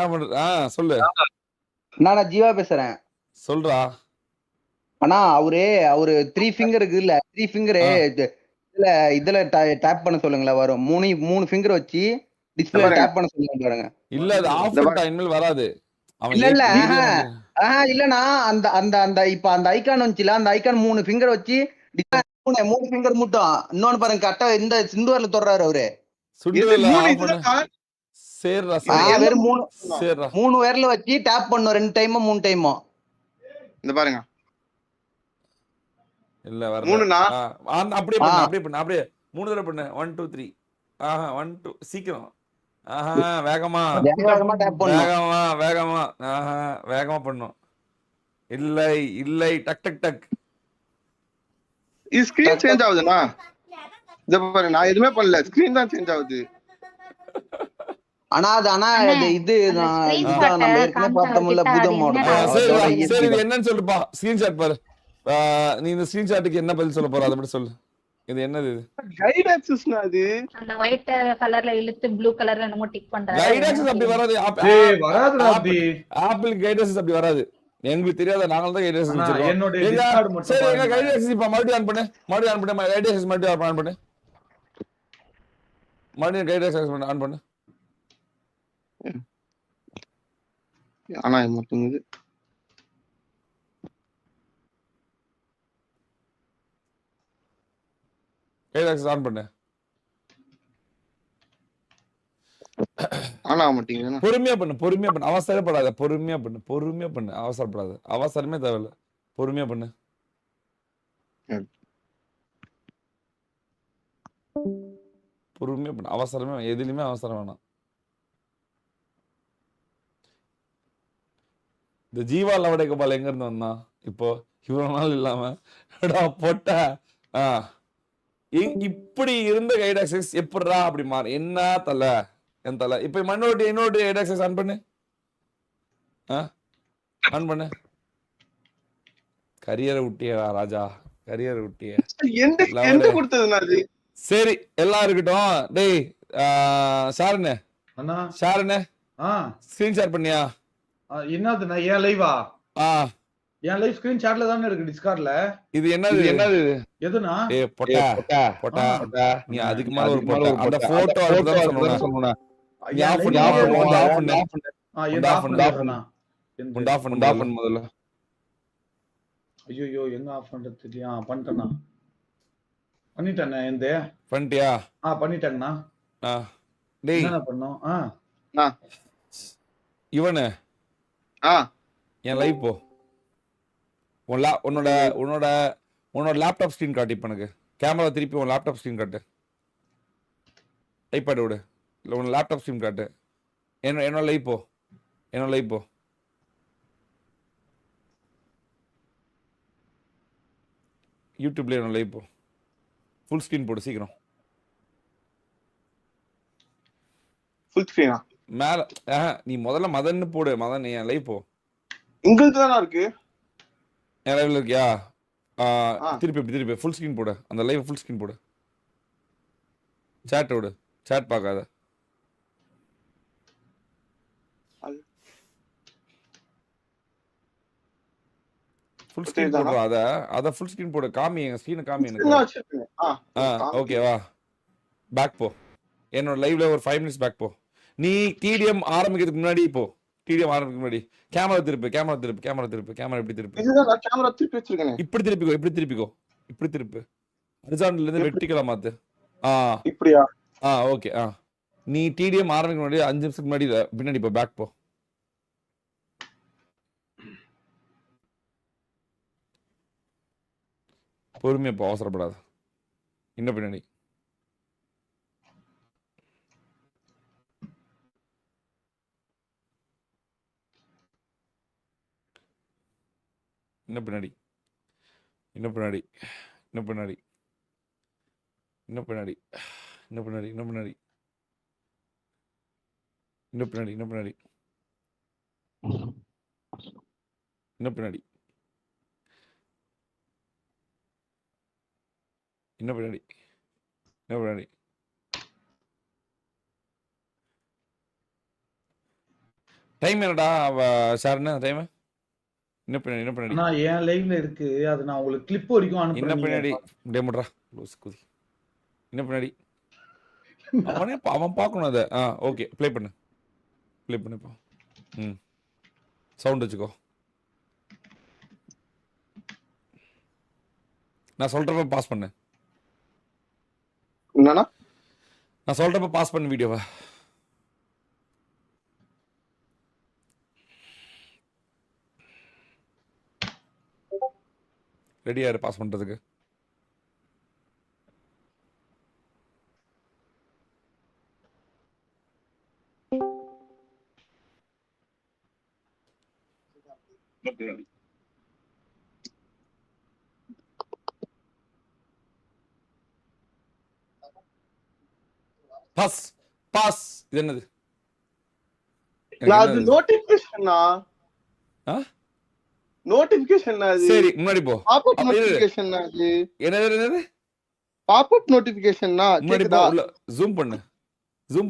சொல்லு நான் ஜீவா பேசுறேன் சொல்றா அண்ணா அவரு 3 ஃபிங்கர் இருக்குல்ல 3 ஃபிங்கர் இதுல டேப் பண்ண சொல்லுங்களேன் வரும் 3 ஃபிங்கர் வச்சு டிஸ்ப்ளே டேப் பண்ண சொல்லுங்க பாருங்க இல்ல அது ஆஃப் பண்ணிட்டா இனிமேல் வராது இல்ல இல்லனா அந்த அந்த அந்த இப்ப அந்த ஐகான் வந்துச்சுல அந்த ஐகான் 3 ஃபிங்கர் வச்சு 3 ஃபிங்கர் மட்டும் இன்னொன்னு பாருங்க கரெக்டா இந்த சிந்துவர்ல தொடுறாரு அவரு வெறும் 3 விரல வச்சு டேப் பண்ணும் 2 டைமோ 3 டைமோ இந்த பாருங்க இல்ல வரல அப்படியே பண்ணு அப்படியே 3 தடவை பண்ணு 1 2 3 1 2 சீக்கிரம் வேகமா பண்ணும் இல்லை டக் டக் டக் இது ஸ்கிரீன் சேஞ்ச் ஆகுதுனா இத பாரு நான் எதுவுமே பண்ணல, ஸ்கிரீன் தான் சேஞ்ச் ஆகுது. ஆனா அண்ணே, இது அந்த இதுதான் நம்ம screenshot ஏற்கனவே பார்த்தோம்ல காமிச்சா பூதமோட என்னடா சரி அதோட சரி இது இயற்கை என்னன்னு சொல்லுப்பா, ஸ்கிரீன்ஷாட் பாரு. நீ இந்த ஸ்கிரீன்ஷாட்டுக்கு என்ன பதில் சொல்ல போற, அதை மட்டும் சொல்லு. இது என்னது இது? கைட் ஆக்சஸ்னா அது. அந்த ஒயிட் கலர்ல இழுத்து ப்ளூ கலர்ல என்னமோ டிக் பண்றாரு. கைட் ஆக்சஸ் அப்படி வராது. டேய் வராதுடா அப்படி. ஆப்பிள் கைட் ஆக்சஸ் அப்படி வராது. எங்களுக்கு தெரியாத, நாங்க தான் கைட் ஆக்சஸ் அண்ணா, வச்சிருக்கோம். என்னோட எங்க Discord மட்டும் சரி எங்க பாருங்க. கைட் ஆக்சஸ் இப்ப மறுபடியும் ஆன் பண்ணு, மறுபடியும் ஆன் பண்ணு, கைட் ஆக்சஸ் மறுபடியும் ஆன் பண்ணு, மறுபடியும் கைட் ஆக்சஸ் ஆன் பண்ணு. ஆனா மாட்டேங்குது. கைட் ஆக்சஸ் ஆன் பண்ணு. ஆனா மாட்டேங்குது. பொறுமையா பண்ணு, பொறுமையா பண்ணு, அவசரப்படாத, பொறுமையா பண்ணு, பொறுமையா பண்ணு, அவசரப்படாத, அவசரமே தேவையில்ல, பொறுமையா பண்ணு. பொறுமையா பண்ணு, அவசரமே எதுலயுமே அவசரம் வேணாம். இந்த ஜீவா லவடை கோபால் எங்க இருந்து வந்தான் இப்போ இவ்வளவு நாள் இல்லாம? பொட்ட இப்படி இருந்த கைட் ஆக்சஸ் எப்படிரா அப்படி மாறு? என்ன தலை என் தலை. இப்ப மண்ணோட்டி இன்னொரு கைட் ஆக்சஸ் ஆன் பண்ணு, ஆன் பண்ணு. கரியரை விட்டியா ராஜா, கரியரை விட்டிய. எந்த கொடுத்ததுனா அது? சரி எல்லாம் இருக்கட்டும். டேய் ஷாருண்ணே, அண்ணா ஷாருண்ணே ஸ்கிரீன் ஷேர் பண்ணியா? என்னதுண்ணா என் லைவா? என் லைவ் ஸ்கிரீன் ஷாட்ல தானே இருக்கு டிஸ்கார்ட்ல. இது என்னது என்னது எதுனா? ஏய் பொட்டா பொட்டா பொட்டா, நீ அதுக்கு மேல ஒரு பொட்டா. அந்த போட்டோ எடுத்து சொன்னேன். நீ ஆஃப் பண்ணு, ஆஃப் பண்ணு, ஆஃப் பண்ணு. ஆஃப் பண்ணு முதல்ல. ஐயோ எங்க ஆஃப் பண்றது தெரியா? பண்ணிட்டேனா? பண்ணிட்டேண்ணே. எந்த பண்ணிட்டியா? பண்ணிட்டேங்கண்ணா. டேய் என்ன பண்ணோம்? இவனு என் லைவ் போ. உன்னோட உன்னோட உன்னோட லேப்டாப் ஸ்கிரீன் காட்டு. இப்போ எனக்கு கேமரா திருப்பி உன் லேப்டாப் ஸ்கிரீன் காட்டு. ஐபேட் விடு, இல்லை உன் லேப்டாப் ஸ்கிரீன் காட்டு. என்னோட லைவ் போ, என்னோட லைவ் போ. யூடியூப்ல என்னோட லைவ் போ, ஃபுல் ஸ்கிரீன் போடு சீக்கிரம். ஃபுல் ஸ்கிரீனா? மேல நீ முதல்ல மதன்னு போடு. மதன் என் லைவ் போ. உங்களுக்கு தானா இருக்கு? என் லைவ்ல இருக்கியா? திருப்பி ஃபுல் ஸ்கிரீன் போடு, அந்த லைவ் ஃபுல் ஸ்கிரீன் போடு. சாட் விடு, சாட் பார்க்காத. ஃபுல் ஸ்கிரீன் போடுறா. அத ஃபுல் ஸ்கிரீன் போடு. காமி, எங்க ஸ்கிரீனை காமி எனக்கு. ஓகேவா? பேக் போ. என்னோட லைவ்ல ஒரு 5 minutes பேக் போ. நீ டிடிஎம் ஆரம்பிக்கிறதுக்கு முன்னாடி போ. டிடிஎம் ஆரம்பிக்கிறதுக்கு முன்னாடி கேமரா திருப்பு, கேமரா திருப்பு, கேமரா திருப்பு, கேமரா இப்படி திருப்பு. இதுதான் நான் கேமரா திருப்பி வச்சிருக்கேன். இப்படி திருப்பிக்கோ, இப்படி திருப்பிக்கோ, இப்படி திருப்பு. ஹரிசாண்டல்ல இருந்து வெர்டிகலா மாத்து. இப்படியா? ஓகே. நீ டிடிஎம் ஆரம்பிக்க முன்னாடி 5 நிமிஷத்துக்கு முன்னாடி பின்னாடி போ, பேக் போ. பொறுமையா போ, அவசரப்படாத. இன்னும் பின்னாடி இன்னும் பின்னாடி, இன்னும் பின்னாடி, இன்னும் பின்னாடி, இன்னும் பின்னாடி, இன்னும் பின்னாடி, இன்னும் பின்னாடி, இன்னும் பின்னாடி, இன்னும் பின்னாடி, இன்னும் பின்னாடி, இன்னும் பின்னாடி, இன்னும் பின்னாடி. டைம் என்னடா ஷாருன்னு டைம்? இன்னும் பின்னாடி, இன்னும் பின்னாடி. நான் என் லைவ்ல இருக்கு. அது நான் உங்களுக்கு கிளிப் வரைக்கும் அனுப்புறேன். இன்னும் பின்னாடி டேமுட்ரா லூஸ் குதி. இன்னும் பின்னாடி. அவன் பார்க்கணும் அதை. ஓகே ப்ளே பண்ணு, ப்ளே பண்ணு இப்போ. சவுண்ட் வச்சுக்கோ. நான் சொல்றப்ப பாஸ் பண்ணு. என்னன்னா? நான் சொல்றப்ப பாஸ் பண்ணு வீடியோவை. ரெடியா இரு பாஸ் பண்றதுக்கு. பாஸ் பாஸ் இது என்னது அது நோட்டிபிகேஷனா ஆ? நோட்டிபிகேஷன் அது சரி முன்னாடி போ பாப்அப் அப்ப இது நோட்டிபிகேஷன் அது என்னது பாப்அப் நோட்டிபிகேஷன்னா முன்னாடி போ கேக்குதா உள்ள ஜூம்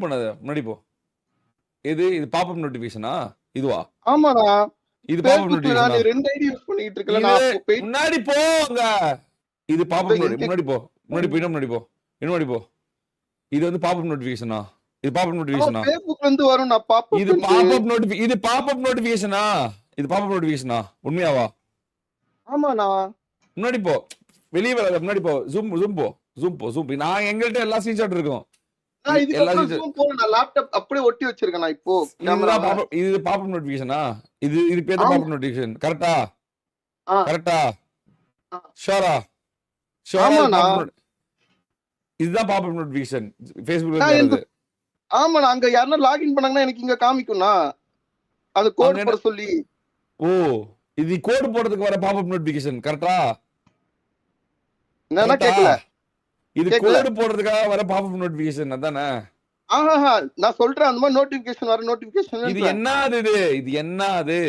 பண்ணாத முன்னாடி போ இது பாப்அப் நோட்டிபிகேஷனா இதுவா ஆமாடா இது பாப்அப் Facebookல நான் நோட்டிபிகேஷனா 2 ஐடி யூஸ் பண்ணிட்டு இருக்கல நான் இது அப்போ போய் முன்னாடி போங்க இது பாப்அப் எங்க- முன்னாடி போ இன்னும் முன்னாடி போ இது வந்து பாப்அப் நோட்டிபிகேஷனா இது பாப்அப் நோட்டிபிகேஷனா Facebookல இருந்து வரும் நான் பாப்அப் இது பாப்அப் நோட்டிபிகேஷனா இது பாப்அப் நோட்டிபிகேஷனா உண்மையாவா ஆமாண்ணா முன்னாடி போ வெளியே வராத முன்னாடி போ ஜூம் நான் எங்கள்கிட்ட எல்லா ஸ்கிரீன்ஷாட் இருக்கும் நான் இதுக்கு எல்லா அப்புறம் screenshot- zoom போல நான் லேப்டாப் அப்படியே ஒட்டி வச்சிருக்கேன் நான் இப்போ கேமரா இது பாப்அப் நோட்டிபிகேஷனா இது பேர் ஆமா. பாப்அப் நோட்டிபிகேஷன் கரெக்டா ஆ. ஷோரா ஆமாண்ணா. இதுதான் பாப்அப் நோட்டிபிகேஷன் Facebookல நான் இருந்து வருது ஆமாண்ணா அங்க யாருன்னா லாகின் பண்ணாங்கன்னா எனக்கு இங்க காமிக்கும்னா அது கோட் அங்க போட சொல்லி ஓ இது கோட் போடுறதுக்கு வர பாப்அப் நோட்டிபிகேஷன் கரெக்டா என்னன்னா கேக்கல இது கேக்கல. கோட் போடுறதுக்காக வர பாப்அப் நோட்டிபிகேஷன் அதானே ஆஹா நான் சொல்றேன் அந்த மாதிரி நோட்டிபிகேஷன் வர இது நோட்டிபிகேஷன் என்னது இது என்னது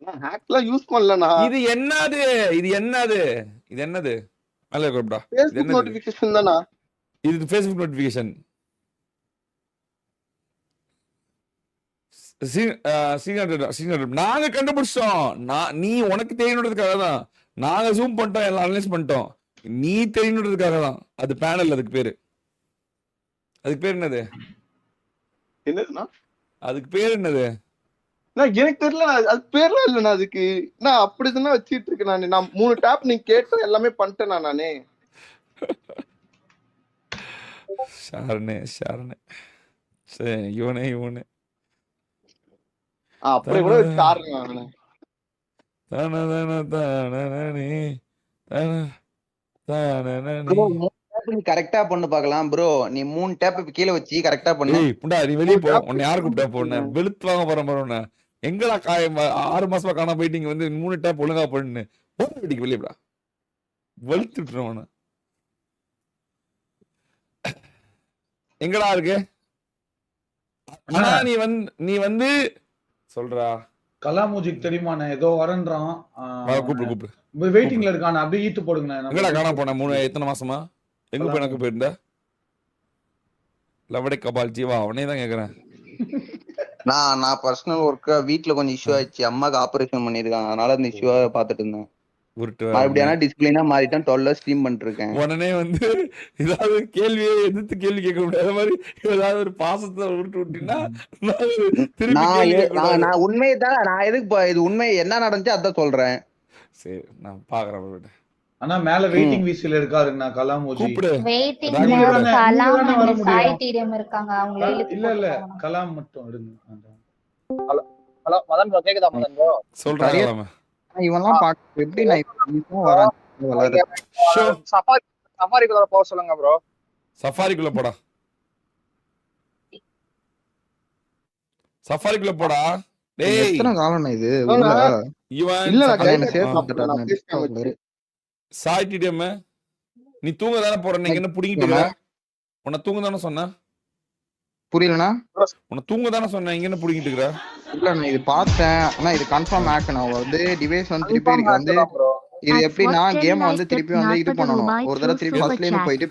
நான் ஹேக்லாம் யூஸ் பண்ணலண்ணா இது என்னது இது என்னது மேல இருக்கா Facebook என்னது? நோட்டிபிகேஷன் தானா இது Facebook நோட்டிபிகேஷன் நாங்க கண்டுபிடிச்சோம் நீ உனக்கு தெரியணுன்றதுக்காக தான் நாங்க ஜூம் பண்ணிட்டோம் எல்லாம் அனலைஸ் பண்ணிட்டோம் நீ தெரியணுன்றதுக்காக தான் அது பேனல் அதுக்கு பேர் என்னது என்னதுண்ணா அதுக்கு பேர் என்னது நான் எனக்கு தெரியல அது பேர்லாம் இல்லண்ணா அதுக்கு நான் அப்படிதானே வச்சிட்டு இருக்கேன் நான் 3 டேப் நீங்க கேட்ட எல்லாமே பண்ணிட்டேன் நானே ஷாரணே சரி இவனே அப்படியே கூட வச்சாருங்க கரெக்டா பண்ணு பாக்கலாம் ப்ரோ நீ 3 டேப் கீழ வச்சு கரெக்டா பண்ணு ஏய் புண்டா நீ வெளிய போ உன்னை யார் கூப்பிட்டா போன வெளுத்து வாங்க போறேன் பாரு உன்னை எங்கடா 6 மாசமா காண போயிட்டீங்க வந்து 3 டேப் ஒழுங்கா பண்ணு போன வீட்டுக்கு வெளியே போடா வெளுத்து விட்டுறேன் உன்னை எங்கடா இருக்கு ஆனா நீ வந்து சொல்றா கலாமூஜிக்கு தெரியுமா நான் ஏதோ வரேன்றான் கூப்பிடு வெயிட்டிங்ல இருக்கான் அப்படியே ஈத்து போடுங்க எங்கடா காண போன எத்தனை மாசமா எங்க போய் எனக்கு போயிருந்த லவடே கபால் ஜீவா அவனே தான் கேக்குறேன் நான் பர்சனல் ஒர்க்கா வீட்ல கொஞ்சம் இஷ்யூ ஆயிடுச்சு அம்மாக்கு ஆபரேஷன் பண்ணிருக்காங்க அதனால அந்த இஷ்யூவா பாத்துட்டு இருந்தேன் மறுபடியும் டிஸ்பிளினா மாறிட்டேன் 12 ஸ்ட்ரீம் பண்ணிட்டு இருக்கேன் உடனே வந்து ஏதாவது கேள்வியை எதிர்த்து கேள்வி கேட்க முடியாத மாதிரி ஏதாவது ஒரு பாசத்தை விட்டு விட்டீங்கன்னா நான் உண்மையதான் நான் எதுக்கு இது உண்மை என்ன நடந்துச்சு அதான் சொல்றேன் சரி நான் பாக்குறேன் ஆனா மேல வெயிட்டிங் விசில இருக்காருண்ணா கலாமூஜி கூப்பிடு வெயிட்டிங்ல கலாம் and சாய் டிடிஎம் இருக்காங்க அவங்களே இல்ல கலாம் மட்டும் எடுங்க ஹலோ மதன் ப்ரோ கேக்குதா மதன் ப்ரோ சொல்றேன் இவன்லாம் பாக்க எப்படி நான் வரான் சஃபாரிக்குள்ள போக சொல்லுங்க ப்ரோ சஃபாரிக்குள்ள போடா டேய் எத்தனை காலம் இது இவன் இல்ல சாய் டிடிஎம் நீ தூங்க தானே போற நீங்க என்ன புடிங்கிட்டு உன்னை தூங்க தானே சொன்ன புரியலனா உன்னை தூங்க தானே சொன்ன இங்க என்ன புடிங்கிட்டு இருக்கற இல்ல நான் இது பார்த்தேன் ஆனா இது கன்ஃபார்ம் ஆக்கணும் வந்து டிவைஸ் வந்து திருப்பி எனக்கு வந்து இது எப்படின்னா கேம் வந்து திருப்பி வந்து இது பண்ணணும் ஒரு தடவை திருப்பி ஃபர்ஸ்ட்ல இருந்து போயிட்டு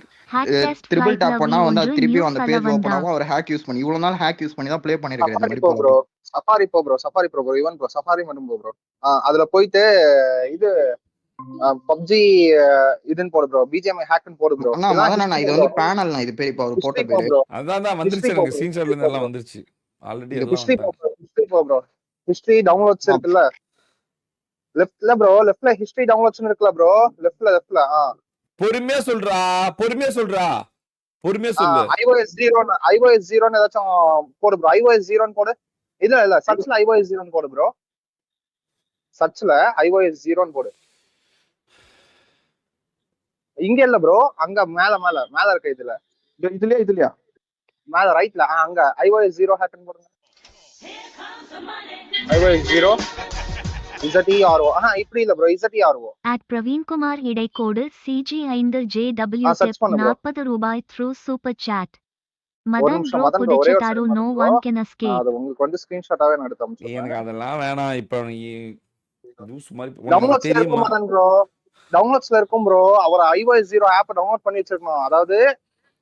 ட்ரிபிள் டாப் பண்ணா வந்து அது திருப்பி அந்த பேஜ் ஓபன் ஆகும் ஒரு ஹேக் யூஸ் பண்ணி இவ்வளவு நாள் ஹேக் யூஸ் பண்ணி தான் ப்ளே பண்ணிருக்கேன் இந்த மாதிரி bro safari bro even bro safari மட்டும் ப்ரோ அதுல போயிட்டு இது பப்ஜி இதுன்னு போடு ப்ரோ பிஜிஎம் ஹேக்னு போடு ப்ரோ அண்ணா மதனா இது வந்து பேனல் இது பேர் இப்ப அவர் போட்ட பேரு அதான் வந்துருச்சு எனக்கு ஸ்கிரீன்ஷாட்ல இருந்து எல்லாம் வந்துருச்சு ஆல்ரெடி எல்லாம் ப்ரோ ஹிஸ்டரி டவுன்லோட்ஸ் இருக்குல்ல லெஃப்ட்ல ப்ரோ லெஃப்ட்ல ஹிஸ்டரி டவுன்லோட்ஸ் இருக்குல்ல ப்ரோ லெஃப்ட்ல பொறுமையா சொல்றா iOS 0 ஏதாச்சும் போடு ப்ரோ iOS 0 போடு இல்ல சர்ச்ல iOS 0 போடு ப்ரோ சர்ச்ல iOS 0 போடு இங்க இல்ல ப்ரோ அங்க மேல இருக்க இதுலயா மேல ரைட்ல அங்க iOS 0 ஹேக்கன் போடுங்க iOS 0 ZERO இப்படி இல்ல bro ZERO Praveen Kumar இடைக்கோடு CG5JW search பண்ணு bro. 40 ரூபாய் through super chat. ஒரு Madan நிமிஷம் bro மதன் bro ஒரே ஒரு புடிச்சட்டாரு second no bro. one can escape. அது உங்களுக்கு வந்து ஸ்கிரீன்ஷாட்டாவே நான் எடுத்து அனுப்பிச்சிடுறேன். எனக்கு அதெல்லாம் வேணாம். இப்ப நீ லூஸ் மாதிரி உனக்கு டவுன்லோட்ஸ்ல இருக்கும் தெரியுமா? மதன் ப்ரோ. டவுன்லோட்ஸ்ல இருக்கும் ப்ரோ. அவர் iOS 0 ஆப் டவுன்லோட் பண்ணி வச்சிருக்கணும். அதாவது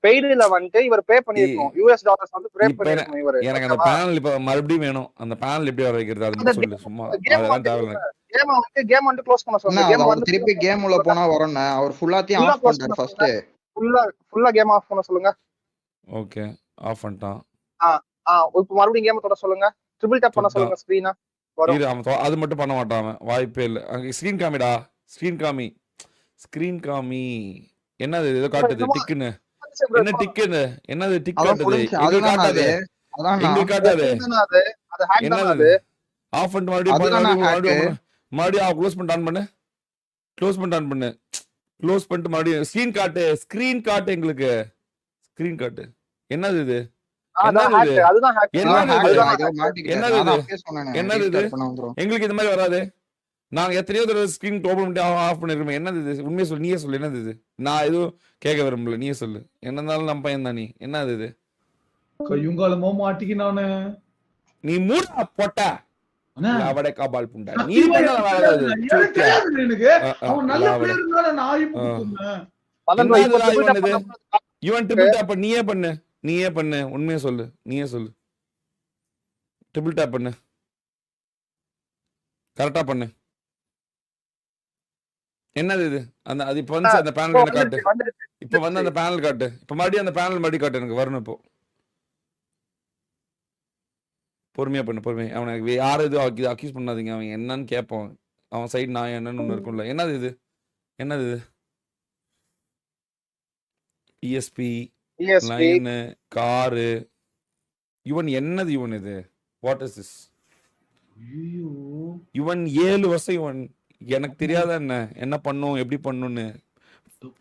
பெய்டுல வந்துட்டு இவர் பே பண்ணிருக்கணும். யுஎஸ் டாலர்ஸ் வந்து பே இப்ப பண்ணிருக்கணும் இவர். எனக்கு அந்த பேனல் இப்ப மறுபடியும் வேணும். அந்த பேனல் எப்படி வர வைக்கிறது அது மட்டும் சொல்லு. சும்மா அதெல்லாம் தேவையில்லை. கேம் வந்து க்ளோஸ் பண்ண சொல்லுங்க. கேம் வந்து திருப்பி கேம் உள்ள போனா வரும்ண்ணே. அவர் ஃபுல்லாத்தையும் ஆஃப் பண்ணிட்டாரு ஃபர்ஸ்ட். ஃபுல்லா கேம் ஆஃப் பண்ண சொல்லுங்க. ஓகே ஆஃப் பண்ணிட்டான். இப்போ மறுபடியும் கேம் தொட சொல்லுங்க. ட்ரிபிள் டேப் பண்ண சொல்லுங்க ஸ்கிரீனா. இரு அவன் அது மட்டும் பண்ண மாட்டான் அவன். வாய்ப்பே இல்ல. அங்க ஸ்கிரீன் காமிடா. ஸ்கிரீன் காமி. என்னது ஏதோ காட்டுது டிக்குன்னு. என்ன டிக்குன்னு? என்னது டிக் காட்டுது? இது காட்டாது. இங்க காட்டாது. அது ஹேக் தான் அது. ஆஃப் பண்ணிட்டு மறுபடியும் க்ளோஸ் பண்ணிட்டு ஆன் பண்ணு. க்ளோஸ் பண்ணிட்டு மறுபடியும் ஸ்கிரீன் காட்டு எங்களுக்கு. ஸ்கிரீன் காட்டு. என்னது இது? அதுதான் ஹேக். என்னது இது? எங்களுக்கு இந்த மாதிரி வராது. நாங்க எத்தனையோ தடவை ஸ்கிரீன் ஓபன் பண்ணிட்டு ஆஃப் பண்ணிருக்கோம். என்னது இது? உண்மையை சொல்லு. நீயே சொல்லு. என்னது இது? நான் எதுவும் கேட்க விரும்பல. நீயே சொல்லு. என்ன இருந்தாலும் நம்ம பையன் தான் நீ. என்னது இது? கையுங்காலமோ மாட்டிக்கினானே. நீ மூடா போட்ட. அவடே காபால் புண்டா. நீ பண்ணல வேற ஏதாவது. எனக்கு அவன் நல்ல பிளேயர்னால நான் இவன் ட்ரிபிள் டேப் நீயே பண்ணு. உண்மையை சொல்லு. ட்ரிபிள் டேப் பண்ணு. கரெக்டா பண்ணு. என்னது இது? அது இப்ப வந்து அந்த பேனல் என்ன காட்டு. இப்ப வந்து அந்த பேனல் காட்டு. இப்ப மறுபடியும் அந்த பேனல் மறுபடியும் காட்டு. எனக்கு வரணும் இப்போ. பொறுமையா பண்ணு. அவனுக்கு யாரும் எதுவும் அக்யூஸ் பண்ணாதீங்க. அவன் என்னன்னு கேட்பான். அவன் சைடு நான் என்னன்னு ஒண்ணு இருக்கும்ல. என்னது இது? ESP line car. இவன் என்னது இவன் இது? What is this? இவன் 7 வருஷம் இவன். எனக்கு தெரியாத என்ன பண்ணும் எப்படி பண்ணுன்னு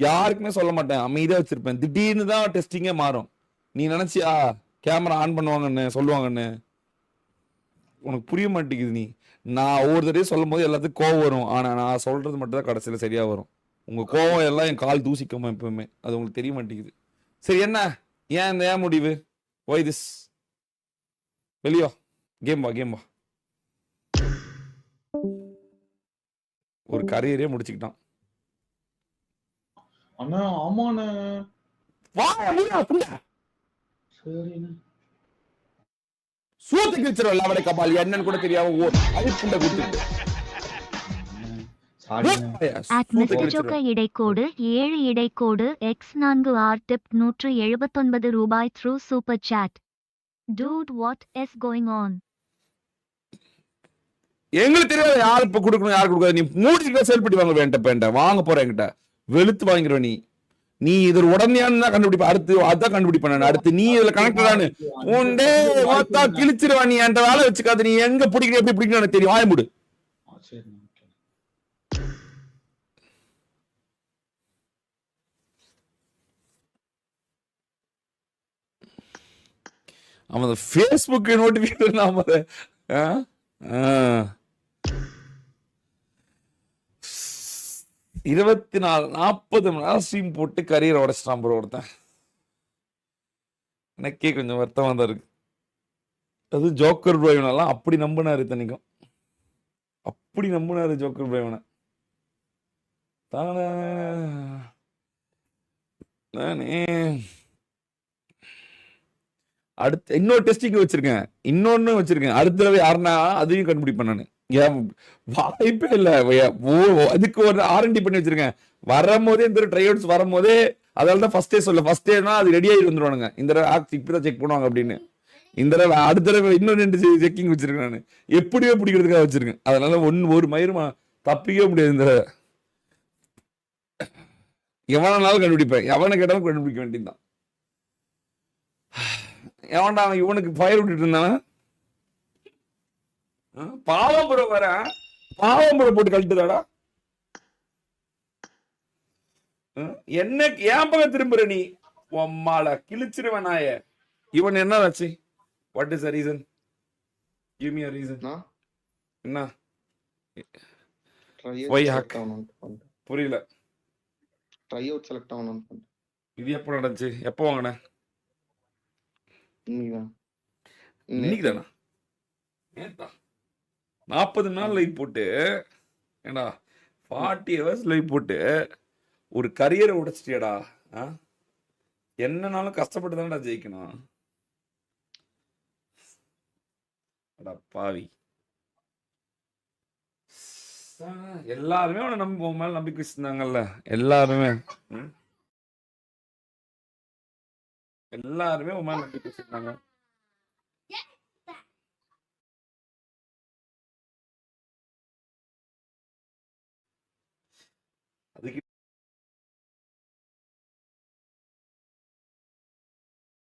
யாருக்குமே சொல்ல மாட்டேன். அமைதியா வச்சிருப்பேன். திடீர்னு தான் டெஸ்டிங்கே மாறும். நீ நினைச்சியா கேமரா ஆன் பண்ணுவாங்கன்னு சொல்லுவாங்கன்னு? உனக்கு புரிய மாட்டேங்குது. நான் ஒவ்வொரு தடவையும் சொல்லும் போது எல்லாத்துக்கும் கோவம் வரும். ஆனா நான் சொல்றது மட்டும் தான் கடைசியில சரியா வரும். உங்க கோவம் எல்லாம் என் கால் தூசிக்கமா எப்பவுமே. அது உங்களுக்கு தெரிய மாட்டேங்குது. சரி என்ன ஏன் முடிவு? Y this? வெளியோ கேம் வா. ஒரு கரியரே முடிச்சுக்கிட்டான். அண்ணா ஆமாண்ணே. சூத்து கிழிச்சிரும். அவடை கபால் என்னன்னு கூட தெரியாம அது புண்டை கொடுத்துட்டு இடைக்கோடு 7 இடைக்கோடு X4R டிப் 179 ரூபாய் through super chat. Dude, what is going on? எங்களுக்கு தெரியாது யார் இப்ப கொடுக்கணும் யார் கொடுக்காது. நீ மூடிட்டு செயல்பட்டு வாங்க வேண்டாம் வாங்க போற என்கிட்ட வெளுத்து வாங்கிடுவ. நீ இது உடனேயான்னு தான் கண்டுபிடிப்ப. அதான் கண்டுபிடிப்பேன். அடுத்து நீ இதுல கனெக்டடானு உண்டே கிழிச்சிருவா. நீ என்கிட்ட வேலை வச்சுக்காது. நீ எங்க பிடிக்கிற எப்படி பிடிக்கணும் எனக்கு தெரியும். வாய மூடு. அவன் Facebook நோட்டிபிகேஷன் 24-40 மணி நேரம் ஸ்ட்ரீம் போட்டு கரியர் உடைச்சிட்டான் ப்ரோ ஒருத்தன். எனக்கே கொஞ்சம் வருத்தமா தான் இருக்கு. அது ஜோக்கர் ப்ரோ இவனெல்லாம் அப்படி நம்பினாரு. தனிக்கும் அப்படி நம்பினாரு ஜோக்கர் ப்ரோ இவனை. நானே அடுத்து இன்னொரு டெஸ்டிங் வச்சிருக்கேன். அடுத்த தடவை யாருன்னா அதையும் கண்டுபிடிப்பேன் நானு. வாய்ப்பே இல்ல. அதுக்கு ஒரு R&D பண்ணி வச்சிருக்கேன். வரும்போதே இந்த ட்ரை அவுட்ஸ் வரும்போதே அதனாலதான் ஃபர்ஸ்ட் டேனா அது ரெடி ஆகி வந்துருவானுங்க. இந்த தடவை இப்பதான் செக் பண்ணுவாங்க அப்படின்னு. இந்த தடவை அடுத்த தடவை இன்னும் 2 செக்கிங் வச்சிருக்கேன் நானு. எப்படியோ பிடிக்கிறதுக்காக வச்சிருக்கேன். அதனால ஒரு மயிருமா தப்பிக்கவே முடியாது. இந்த தடவை எவனாலும் கண்டுபிடிப்பேன். எவனை கேட்டாலும் கண்டுபிடிக்க வேண்டியதுதான். எவன்டா இவனுக்கு ஃபயர் விட்டுட்டு இருந்தான். பாவம் ப்ரோ வர பாவம் ப்ரோ போட்டு கழட்டுதாடா. என்ன ஏன் பக்கம் திரும்புற நீ? உம்மால கிழிச்சிருவேன் நாய. இவன் என்ன ஆச்சு? What is the reason? Give me a reason. என்ன Why hack? செலக்ட் ஆகணும்னு பண்ணிட்டேன். புரியல. ட்ரை அவுட் செலக்ட் ஆகணும்னு பண்ணிட்டேன். இது எப்போ நடந்துச்சு? எப்போ வாங்கின? இன்னைக்குதான். இன்னைக்கு தானா? நேத்தா? 40 நாள் லைவ் போட்டு ஏண்டா 40 ஹவர்ஸ் லைவ் போட்டு ஒரு கரியரை உடைச்சிட்டியடா. என்னனாலும் கஷ்டப்பட்டு தானடா ஜெயிக்கணும். அடா பாவி. எல்லாருமே அவனை நம்பி உன் மேல நம்பிக்கை வச்சிருந்தாங்கல்ல, எல்லாருமே எல்லாருமே உன் மேல நம்பிக்கை வச்சிருந்தாங்க. அதுக்கு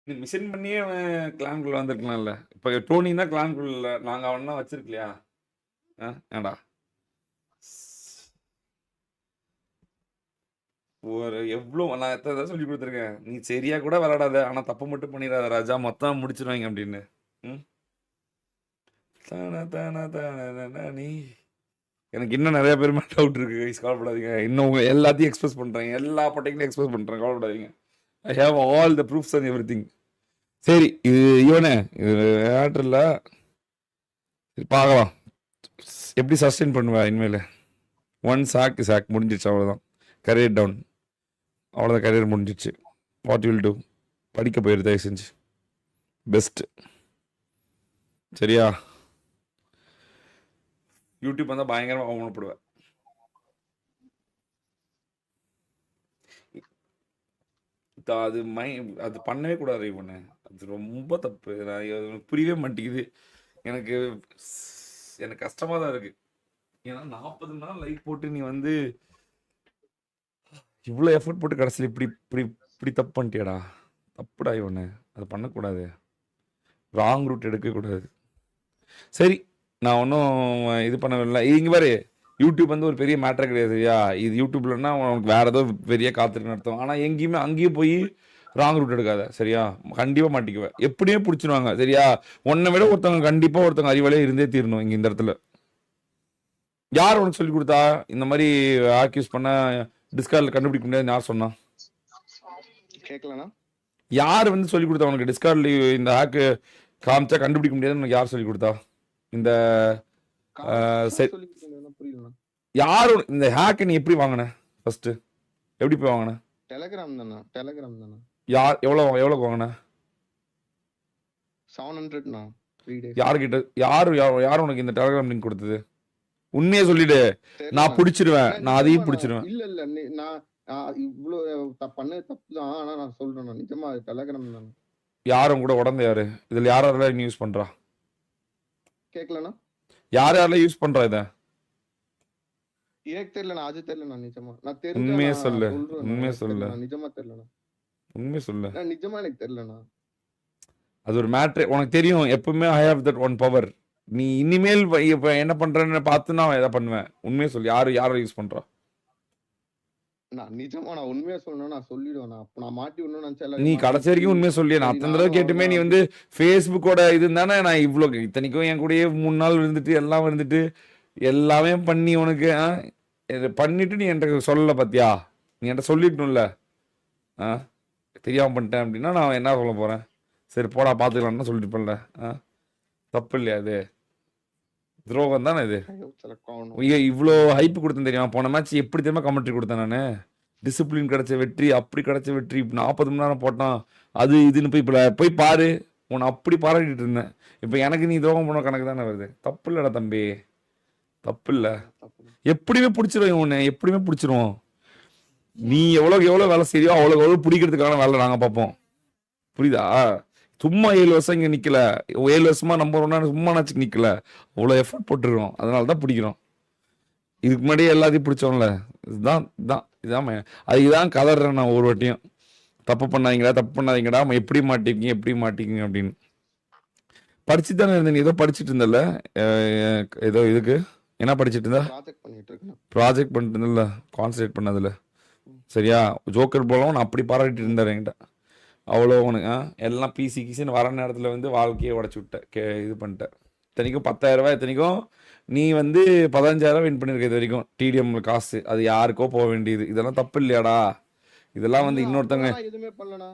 மிஷின் பண்ணியே அவன் கிளான்குள்ள வந்திருக்கலாம்ல. இப்ப டோனி தான் கிளான்குள்ள, நாங்க அவன் தான் வச்சிருக்கலையா? ஏண்டா ஒரு எவ்வளோ நான் எத்தனை சொல்லி கொடுத்துருக்கேன், நீ சரியா கூட விளையாடாத, ஆனா தப்பு மட்டும் பண்ணிடாத ராஜா, மொத்தம் முடிச்சிருவாங்க அப்படின்னு. நீ எனக்கு இன்னும் நிறைய பேர் மேலே டவுட் இருக்கு, கவலைப்படாதீங்க. இன்னும் உங்க எல்லாத்தையும் எக்ஸ்பிரஸ் பண்றேன், எல்லா பட்டைகளையும் எக்ஸ்பிரஸ் பண்றேன், கவலைப்படாதீங்க. I have all the proofs and every thing. சரி, இது இவனே இது ஆட்ரில் பார்க்கலாம் எப்படி சஸ்டெயின் பண்ணுவேன் இனிமேல். ஒன் சாக் முடிஞ்சிச்சு, அவ்வளோதான். கரியர் டவுன், அவ்வளோதான். கரியர் முடிஞ்சிச்சு. What will do? படிக்க போயிரு தயவு செஞ்சு, பெஸ்ட்டு. சரியா? யூடியூப் வந்தால் பயங்கரமாக அவமானப்படுவேன். அது பண்ணவே கூடாது இவனு, அது ரொம்ப தப்பு. நான் புரியவே மாட்டேங்குது. எனக்கு கஷ்டமாக தான் இருக்கு. ஏன்னா 40 நாள் லைஃப் போட்டு நீ வந்து இவ்வளோ எஃபர்ட் போட்டு கடைசியில் இப்படி இப்படி இப்படி தப்பு பண்ணிட்டியடா. தப்புடா இவனு, அது பண்ணக்கூடாது. ராங் ரூட் எடுக்கக்கூடாது. சரி, நான் ஒன்றும் இது பண்ணவில்லை. இங்கே பாரு, யூடியூப் வந்து ஒரு பெரிய மேட்டர் கிடையாது. சரியா? இது யூடியூப்லன்னா உனக்கு வேற ஏதோ பெரிய காத்திருக்குன்னு அர்த்தம். ஆனால் எங்கேயுமே அங்கேயும் போய் ராங் ரூட் எடுக்காத. சரியா? கண்டிப்பாக மாட்டிக்குவேன், எப்படியே பிடிச்சிருவாங்க. சரியா? உன்னை விட ஒருத்தவங்க கண்டிப்பாக ஒருத்தவங்க அறிவாலே இருந்தே தீரணும். இங்கே இந்த இடத்துல யார் உனக்கு சொல்லி கொடுத்தா இந்த மாதிரி ஹேக் யூஸ் பண்ண டிஸ்கார்டில் கண்டுபிடிக்க முடியாது? யார் சொன்னா? கேட்கலண்ணா. யார் வந்து சொல்லி கொடுத்தா உனக்கு டிஸ்கார்டில் இந்த ஹேக்கு காமிச்சா கண்டுபிடிக்க முடியாதுன்னு உனக்கு யார் சொல்லி கொடுத்தா? இந்த யாரு இந்த ஹேக்கை நீ எப்படி வாங்கின? ஃபர்ஸ்ட் எப்படி போய் வாங்கின? டெலிகிராம் தானே. யார் எவ்வளோ வாங்கின? 700ண்ணா. 3 days. யார்கிட்ட? யார் உனக்கு இந்த டெலிகிராம் லிங்க் கொடுத்தது? உண்மையே சொல்லிடு, நான் பிடிச்சிருவேன், நான் அதையும் பிடிச்சிருவேன். இல்ல நான் இவ்வளவு பண்ண தப்பு தான், ஆனா நான் சொல்றேன் நிஜமா டெலிகிராம் தானே. யாரும் கூட உடந்த யாரு இதுல? யாரெல்லாம் யூஸ் பண்றா? கேட்கலண்ணா. யாரெல்லாம் யூஸ் பண்றா இத? எனக்கு தெரியலண்ணா, அது தெரியலண்ணா. நிஜமா நான் உண்மையே சொல்லு, உண்மையே சொல்லு, நிஜமா தெரியலண்ணா. உண்மையே சொல்லு. நிஜமா எனக்கு தெரியலண்ணா. அது ஒரு மேட்ரு. உனக்கு தெரியும், எப்பவுமே I have that one power. நீ இனிமேல் இப்ப என்ன பண்றேன்னு பார்த்து நான் எதை பண்ணுவேன். உண்மையே சொல்லு, யாரும் யூஸ் பண்றா? நான் நிஜமா நான் உண்மையா சொல்லணும், நான் சொல்லிடுவேன். அப்ப நான் மாட்டி விடணும்னு நினைச்சேன். நீ கடைசி வரைக்கும் உண்மையை சொல்லி, நான் அத்தனை தடவை கேட்டுமே நீ வந்து ஃபேஸ்புக்கோட இது தானே. நான் இவ்வளோ இத்தனைக்கும் என் கூடயே 3 நாள் இருந்துட்டு எல்லாம் இருந்துட்டு எல்லாமே பண்ணி உனக்கு பண்ணிட்டு நீ என்கிட்ட சொல்லலை பார்த்தியா? நீ என்கிட்ட சொல்லிட்டணும்ல. தெரியாமல் பண்ணிட்டேன் அப்படின்னா நான் என்ன சொல்ல போகிறேன்? சரி போடா பார்த்துக்கலான்னு சொல்லிட்டு பண்ணல. தப்பு இல்லையா? அது துரோகம் தானே இது. இவ்வளோ ஹைப்பு கொடுத்தேன் தெரியுமா? போன மேட்ச் எப்படி தெரியுமா கமெண்ட்ரி கொடுத்தேன் நான். டிசிப்ளின் கிடைச்ச வெற்றி, அப்படி கிடைச்ச வெற்றி, 40 மணி நேரம் போட்டான், அது இதுன்னு போய் பாரு. உன்னை அப்படி பாராட்டிட்டு இருந்தேன். இப்போ எனக்கு நீ துரோகம் பண்ண கணக்கு தானே வருது. தப்பு இல்லைடா தம்பி, தப்பு இல்லை. எப்படியுமே பிடிச்சிருவோம் உன்னை, எப்படியுமே பிடிச்சிருவோம். நீ எவ்வளோ வேலை செய்யோ அவ்வளோ பிடிக்கிறதுக்கான வேலை நாங்கள் பார்ப்போம். புரியுதா? சும்மா 7 வருஷம் இங்கே நிற்கல, 7 வருஷமா நம்புறோம்னா சும்மா நாச்சு நிற்கல, அவ்வளோ எஃபர்ட் போட்டுருக்கோம். அதனால தான் பிடிக்கிறோம். இதுக்கு முன்னாடியே எல்லாத்தையும் பிடிச்சோம்ல. இதுதான் அதுதான் கதறேன் நான் ஒரு வாட்டியும். தப்பு பண்ணாதீங்கடா, எப்படி மாட்டிக்கிங்க அப்படின்னு. படிச்சு தானே இருந்தேன். ஏதோ படிச்சுட்டு இருந்தல, ஏதோ இதுக்கு என்ன படிச்சுட்டு இருந்தா? ப்ராஜெக்ட் பண்ணிட்டு இருந்தல, கான்சன்ட்ரேட் பண்ணதில்ல. சரியா? ஜோக்கர் போலவும் நான் அப்படி பாராட்டிட்டு இருந்தார் என்கிட்ட. அவ்வளோ உனக்கு எல்லாம் பிசி கிசின்னு வர நேரத்தில் வந்து வாழ்க்கையை உடச்சி விட்டேன், இது பண்ணிட்டேன். இத்தனைக்கும் 10,000 இத்தனைக்கும் நீ வந்து 15,000 வின் பண்ணிருக்க இது வரைக்கும் டிடிஎம் காசு. அது யாருக்கோ போக வேண்டியது. இதெல்லாம் தப்பு இல்லையாடா? இதெல்லாம் வந்து இன்னொருத்தவங்க நான் எதுவுமே பண்ணலண்ணா.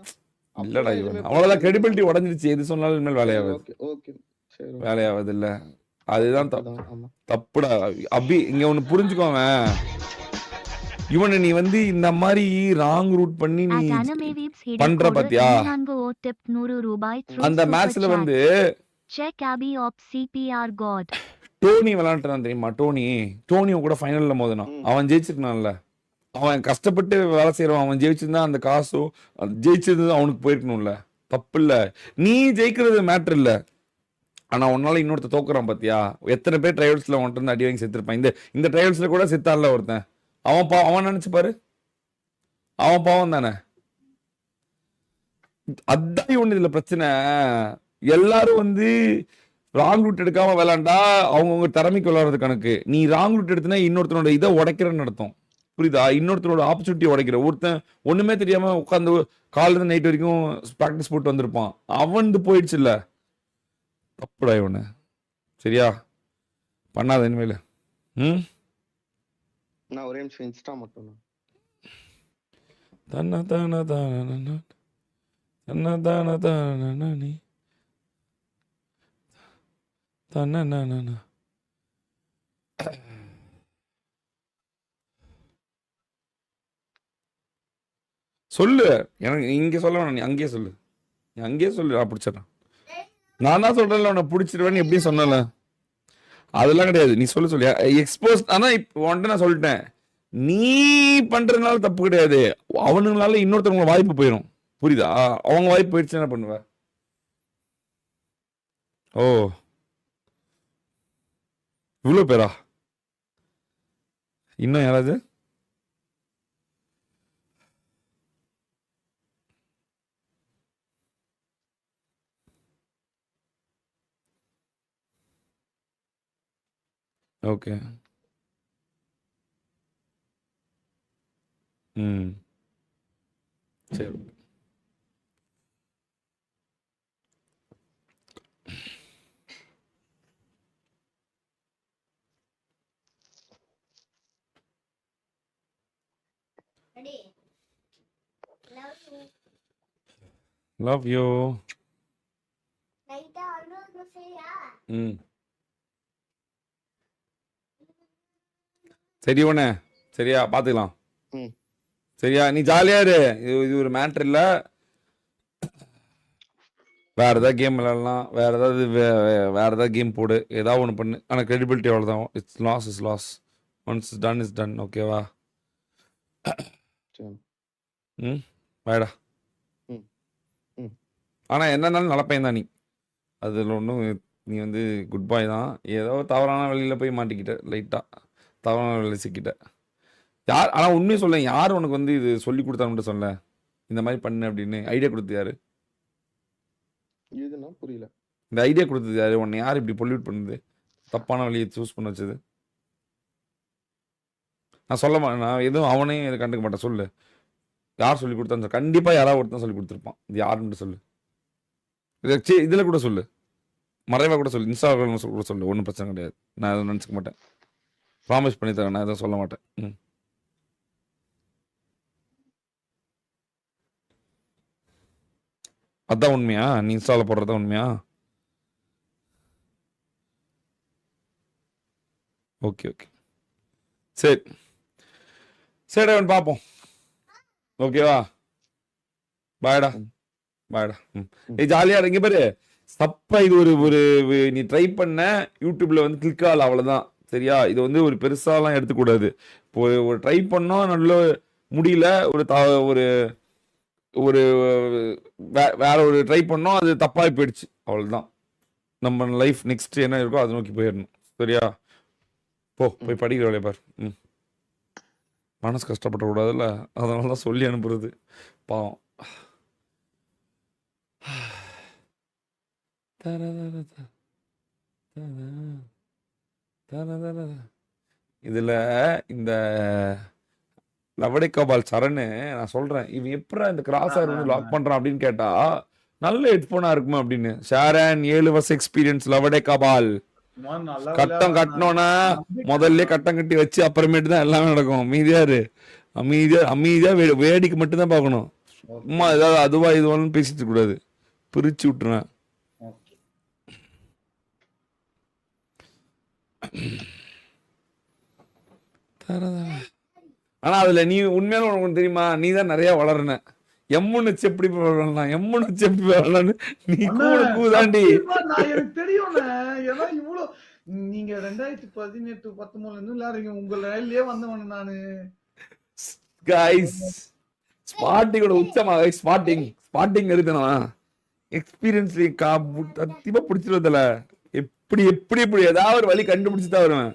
இல்லடா அப்படிலாம் இவன் எதுவுமே அவ்வளவுதான் பண்ணல. கிரெடிபிலிட்டி உடஞ்சிருச்சு. எது சொன்னாலும் இனிமேல் வேலையாகாது. ஓகே ஓகே சரி okay. வேலையாகாது இல்ல. அதுதான் தப்புதான், ஆமா. தப்புடா. அபி இங்க ஒண்ணு புரிஞ்சுக்கோங்க. இவனை நீ வந்து இந்த மாதிரி ராங் ரூட் பண்ணி நீ At Animavips பண்ற இடைக்கோடு பாத்தியா? 4 ஓ டிப் 100 ரூபாய் through அந்த super மேட்ச்ல chat. வந்து Check Abby of CPR God. Dhoni விளையாண்டுறான் தெரியுமா? டோனியும் கூட ஃபைனல்ல மோதினான். அவன் ஜெயிச்சிருக்கனான்ல. அவன் கஷ்டப்பட்டு வேலை செய்யறான். அவன் ஜெயிச்சிருந்தா அந்த காசோ ஜெயிச்சது அவனுக்கு போயிருக்கணும்ல. தப்பு இல்ல. நீ ஜெயிக்கிறது மேட்டர் இல்ல. ஆனா உன்னால இன்னொருத்த தோக்குறான் பாத்தியா? எத்தனை பேர் ட்ரைவல்ஸ்ல உன்ட்டு இருந்து அடி வாங்கி செத்துருப்பான். இந்த ட்ரைவல்ஸ்ல கூட செத்தான்ல ஒருத்தன். அவன் நினைச்சு பாரு. அவன் பாவம் தானே. அதான் இவனு இதுல பிரச்சனை. எல்லாரும் வந்து ராங் ரூட் எடுக்காம விளையாண்டா அவங்கவுங்க திறமைக்கு விளையாடுறது கணக்கு. நீ ராங் ரூட் எடுத்தினா இன்னொருத்தனோட இதை உடைக்கிறன்னு அர்த்தம். புரியுதா? இன்னொருத்தரோட ஆப்பர்ச்சுனிட்டி உடைக்கிற. ஒருத்தன் ஒண்ணுமே தெரியாம உட்காந்து காலையில நைட் வரைக்கும் ப்ராக்டிஸ் போட்டு வந்திருப்பான். அவன் போயிடுச்சு இல்ல. தப்புடா இவனு. சரியா? பண்ணாத இனிமேல. நான் ஒரே நிமிஷம் இன்ஸ்டா மட்டும் தான். தன்ன தான தான தன்ன தான தான நீ தன்ன சொல்லு. எனக்கு இங்க சொல்ல வேணாம். நீ அங்கேயே சொல்லு. நான் பிடிச்சிடறேன். நான் தான் சொல்றேன்ல உன்னை பிடிச்சிருவேன்னு எப்படி சொன்னல. அதெல்லாம் கிடையாது. நீ சொல்லு எக்ஸ்போஸ். ஆனா இப்போ வந்துட்டு நான் சொல்லிட்டேன். நீ பண்றதுனால தப்பு கிடையாது. அவனுங்களால இன்னொருத்தவங்க வாய்ப்பு போயிடும். புரியுதா? அவங்க வாய்ப்பு போயிடுச்சு என்ன பண்ணுவ? ஓ இவ்வளவு பேரா? இன்னும் யாராவது? ஓகே. சரி. Love you. சரி உடனே சரியா பாத்துக்கலாம். சரியா? நீ ஜாலியா இரு. இது ஒரு மேட்டர் இல்ல. வேற ஏதாவது கேம் விளையாடலாம். வேற ஏதாவது கேம் போடு. ஏதாவது ஒன்று பண்ணு. ஆனால் கிரெடிபிலிட்டி அவ்வளோதான். It's loss. Once done is done. ஓகேவா? வேடா. ஆனால் என்னன்னாலும் நல்ல பையன் தான் நீ. அதில் ஒன்றும் நீ வந்து குட் பாய் தான். ஏதோ தவறான வழியில் போய் மாட்டிக்கிட்ட. லைட்டாக தவறான வழியில் சிக்கிட்ட. யார் ஆனால் உண்மையை சொல்ல, யார் உனக்கு வந்து இது சொல்லி கொடுத்தான்னு சொல்ல, இந்த மாதிரி பண்ணு அப்படின்னு ஐடியா கொடுத்து யாரு? இதுனா புரியல. இந்த ஐடியா கொடுத்தது யாரு? உன்னை யார் இப்படி பொல்யூட் பண்ணுது? தப்பான வழியை சூஸ் பண்ண வச்சது? நான் சொல்ல மாட்டேன். நான் எதுவும் அவனே இதை கண்டுக்க மாட்டேன். சொல்லு, யார் சொல்லி கொடுத்தான்னு சொல்லு. கண்டிப்பா யாராவது ஒருத்தன் சொல்லி கொடுத்துருப்பான். இது யாருன்னு சொல்லு. இதுல கூட சொல்லு, மறைவா கூட சொல்லு, இன்ஸ்டாகிராம் கூட சொல்லு. ஒன்றும் பிரச்சனை கிடையாது. நான் எதுவும் நினச்சிக்க மாட்டேன். ப்ராமிஸ் பண்ணி தரேன். நான் எதுவும் சொல்ல மாட்டேன். அதான் உண்மையா? நீ இன்ஸ்டால போடுறதா உண்மையா? ஓகே சரி அவன் பார்ப்போம். ஓகேவா? பாய்டா. ஏய் ஜாலியா இருங்க பாரு. சப்பா இது ஒரு நீ ட்ரை பண்ண யூடியூப்ல வந்து கிளிக் ஆகல, அவ்வளவுதான். சரியா? இது வந்து ஒரு பெருசாலாம் எடுத்துக்கூடாது. இப்போ ஒரு ட்ரை பண்ணோம், நல்ல முடியல, ஒரு வேற ஒரு ட்ரை பண்ணோம், அது தப்பாகி போயிடுச்சு, அவ்வளவுதான். நம்ம லைஃப் நெக்ஸ்ட் என்ன இருக்கோ அதை நோக்கி போயிடணும். சரியா? போய் படிக்கிற வேலையை பாரு. மனசு கஷ்டப்பட கூடாதுல்ல, அதனால தான் சொல்லி அனுப்புறது. பாவம். இதுல இந்த லவடே கபால் சரண் நான் சொல்றேன், இவன் எப்படா இந்த கிராஸ் ஆர் வந்து லாக் பண்றான் அப்படின்னு கேட்டா, நல்ல ஹெட்ஃபோனா இருக்குமா அப்படின்னு. ஷாரன் 7 வருஷ எக்ஸ்பீரியன்ஸ் லவடே கபால். நல்ல கட்டம் கட்டணும்னா முதல்ல கட்டம் கட்டி வச்சு அப்புறமேட்டு தான் எல்லாமே நடக்கும். அமைதியா வேடிக்கை மட்டும் தான் பார்க்கணும். சும்மா ஏதாவது அதுவா இதுவான்னு பேசிட்டு இருக்க கூடாது. பிரிச்சு விட்டுறேன். ஆனா அதுல நீ உண்மையான உனக்கு தெரியுமா, நீ தான் நிறைய வளர்ன. எம்முன்னு எப்படி வளரலாம், எம்முன்னு எப்படி வளரலான்னு நீ கூதாண்டி. எனக்கு தெரியும். ஏன்னா இவ்வளவு நீங்க 2018 19 விளையாடுறீங்க. உங்க ரயிலே வந்தவன நானு. கைஸ் ஸ்பாட்டிங்கோட உச்சமா. ஸ்பாட்டிங் இருக்குனா எக்ஸ்பீரியன்ஸ் சத்தியமா பிடிச்சிருவதில்ல. எப்படி ஏதாவது ஒரு வழி கண்டுபிடிச்சு தான் வருவேன்.